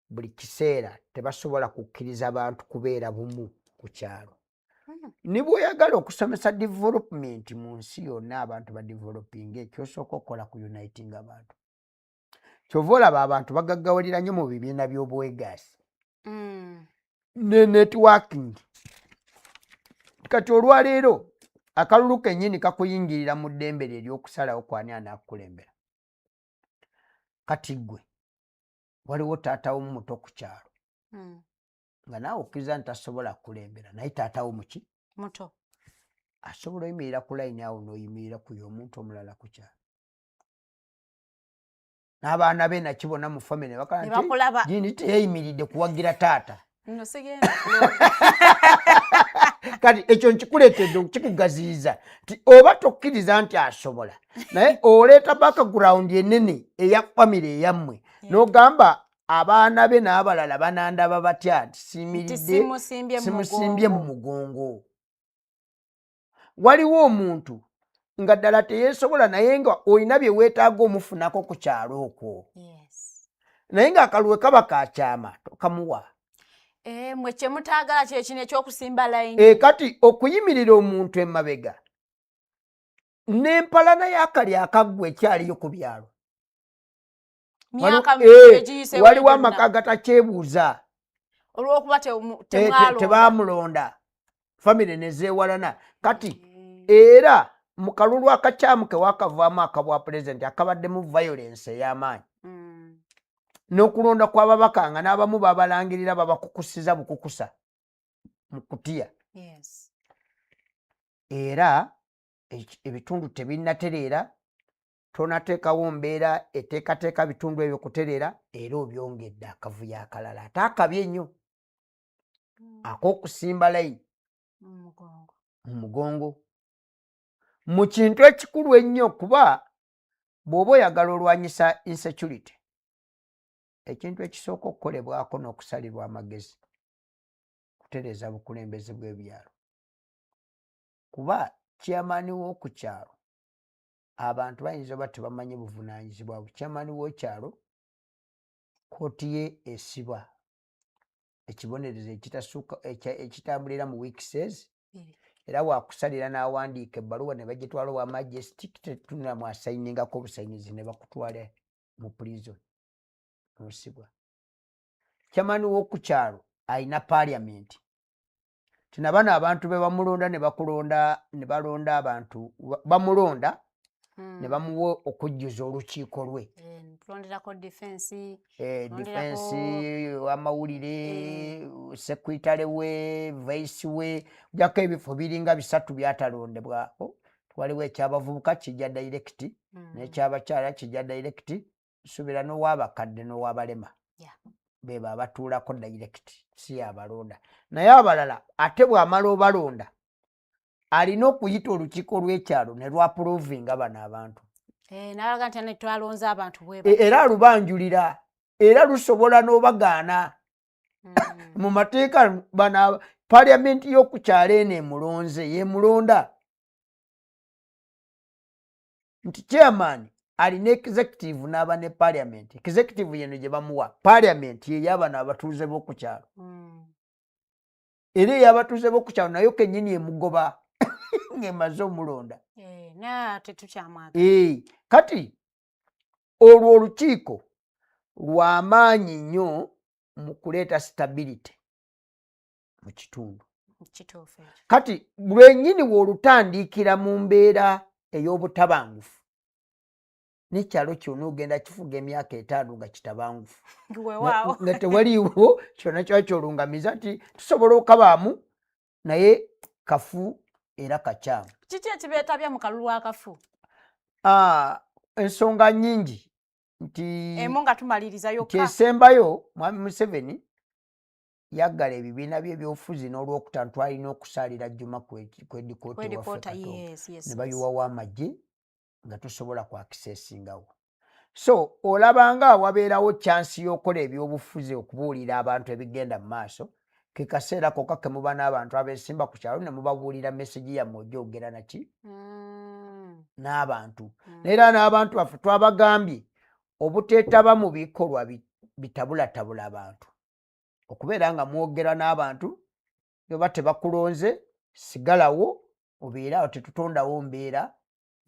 buli kiseera tebasobola kukkiriza abantu kubeera bumu ku kyalo. Ni bw'oyagala okusomesa development mu nsi yonna abantu badevelopinga ekyosooka okukola ku uniting abantu. Kyova olaba abantu bagaggawalira nnyo mu bibiina by'obwegaasi. Ne networking. Kati olwaleero akalulu kennyini kakuyingirira mu ddembe lye ery'okusalawo kwani anaakukulembera. Kati ggwe waliwo taata wo muto ku kyalo nga naawe okkiriza nti tasobola kukulembera naye taata wo muki? Muto. Asobola oyimirira ku layini awo n'oyimirira ku y'omuntu omulala ku kyalo. N'abaana be nakibona mu famire bakala nti jini teyayimiridde kuwagira taata. No sigenda. Kati ekyo nkikuleetedde okukikugaziyiza nti oba tokkiriza nti asobola naye oleeta background ennene eya famire eyammwe n'ogamba abaana be n'abalala banandaba batya nti siyimiridde simusimbye mu mugongo. Waliwo omuntu nga ddala teyeesobola naye nga olina bye weetaaga omufunako ku kyalo okwo. Naye ng'akalulu kaba kakyama tokamuwa. Mwe kye mutaagala kye kino ekyokusimba layini. Kati okuyimirira omuntu emabega n'empalana y'akali akaggwa ekyaliyo ku byalo. Waliwo amaka gatakyebuuza olw'okuba tebaamulonda famire ne zeewalana. Kati era mu kalulu akakyamu ke waakavaamu akabwa pulezidenti akabaddemu violence ey'amaanyi. N'okulonda kw'ababaka nga n'abamu babalangirira babakukusiza bukukusa mu kutya. Era ebitundu tebinnatereera, tonateekawo mbeera eteekateeka bitundu ebyo kutereera, era obyongedde akavuyo akalala ate akabi ennyo ak'okusimba layini mu mugongo. Mu kintu ekikulu ennyo kuba bw'oba oyagala olwanyisa insecurity, ekintu ekisooka okukolebwako n'okusalirwa amagezi kutereeza bukulembeze bw'ebyalo. Kuba chairman w'oku kyalo abantu bayinza oba tebamanyi buvunaanyizibwa bwe. Chairman w'ekyalo kkooti ye esiba ekibonerezo ekitambulira mu weeks era wakusalira n'awandiika ebbaluwa ne bagitwala wa majestic tetuna mwasayiningako obusayinizi ne bakutwala mu prison nosibwa. Kyamani w'okukyalo ayina parliament tinabano abantu be bamulonda ne balonda abantu bamulonda ne bamuwa okujjuza olukiiko lwe tulonderako defense amawulire sekretary we vice we jako ebifo biringa 3 byatalondebwako. Waliwo ekyabavubuka kijja direct n'ekyabakyala kijja direct subira n'owabakadde n'owabalema beba abatuulako direct si abalonda. Naye abalala ate bw'amala obalonda alina okuyita olukiiko lw'ekyalo ne lwaprovinga bano abantu n'alaga nti twalonze abantu bwe era alubanjulira era lusobola n'obagaana mu mateeka bana parliament y'okukyalo eno emulonze yemulonda nti chairman alina executive n'aba ne parliament. Executive yeno gye bamuwa parliament yeyabano abatuuze b'okukyalo era ey'abatuuze b'okukyalo nayo kennyini emugoba ng'emaze omulonda. Kati olwo olukiiko lw'amaanyi nnyo mu kuleeta stability mu kitundu. Kati lwennyini w'olutandiikira mu mbeera ey'obutabangufu n'ekyalo kyonna ogenda kifuga emyaka 5 nga kitabangufu nga tewaliiwo kyonna kiba kyolungamiza nti tusobola okabaamu naye kafu era kacyamu. Kiki ekibeetabya mu kalulu akafu? Ensonga nnyingi nti emu nga tumaliriza yokka esembayo Mwami Museveni yaggala ebibiina bye ebyobufuzi n'olwokutaano twalina okusalira Juma kwedikooti waffe ne bayiwawo amagye nga tosobola kwakisesingawo. So olabanga wabeerawo chansi y'okola ebyobufuzi okubuulira abantu ebigenda mu maaso ke kaseera kokka ke muba n'abantu abeesimba ku kyalo ne mubabuulira mesegi yammwe ogyogera naki n'abantu. Era n'abantu baffe twabagambye obuteetaba mu bikolwa bitabulatabula abantu okubeera nga mwogera n'abantu beba tebakulonze sigalawo obeera awo tetutondawo mbeera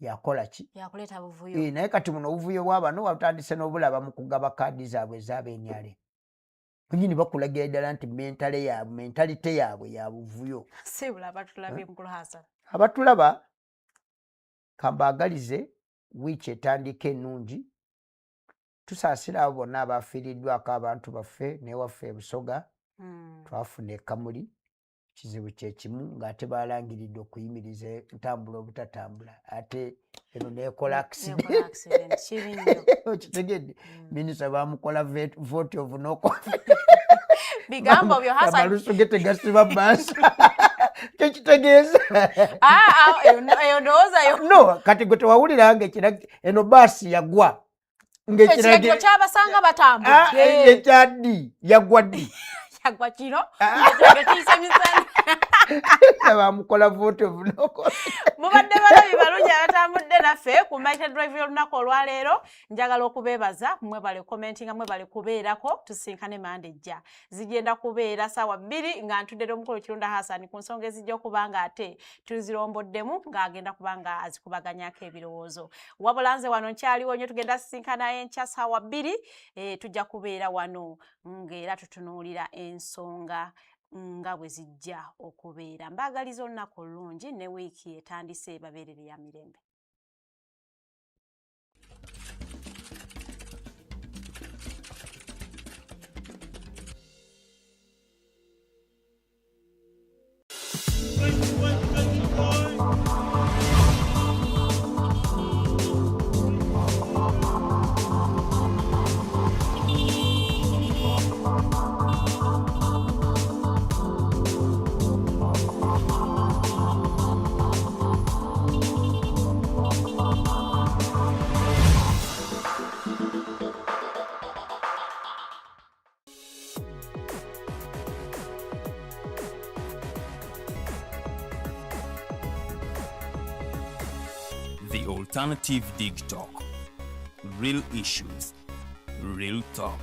yakola ki yakuleeta buvuyo. Naye kati buno obuvuyo bw'abano watandise n'obulaba mu kugaba kaadi zaabwe ez'abenyale nyini bakulagira ddala nti mentalite yaabwe ya buvuyo. Sibula abatulabye Mukulu Hassan abatulaba kambaagalize wiiki etandika ennungi tusaasira abo bonna abafiiriddwako abantu baffe n'ewaffe Busoga twafuna ekamuli kizibu kyekimu ng'ate balangiridde okuyimiriza entambula obutatambula ate eno neekola accident okitegedde minisita bamukola vote of no confidence bigambo byo Hassan amalusu ge tegasiba maaso kyo kitegeeza eyo ndowooza yo no kati gwe tewawuliranga eno baasi yagwa ng'ekiragiro kyabasanga batambudde ekyaddi yagwa ddi yagwa kiro ekiragiro kiyise misana bamukola vote of no confidence. Mubadde balabi balungi abatambudde naffe ku Mighty Drive y'olunaku olwaleero. Njagala okubeebaza mwebale commentinga mwebale kubeerako tusinkane mande ejja zigenda kubeera ssaawa 2 nga ntudde omukulu Kirunda Hassan ku nsonga ezijja okuba nga ate tuziromboddemu ng'agenda kuba nga azikubaganyako ebirowoozo. Wabula nze wano nkyaliwo nnyo tugenda sisinkana enkya ssaawa 2 tujja kubeera wano ng'era tutunuulira ensonga nga bwe zijja okubeera. Mbaagaliza olunaku olulungi ne wiiki etandise babeerere ya mirembe. The Alternative Dig Talk. Real issues, real talk.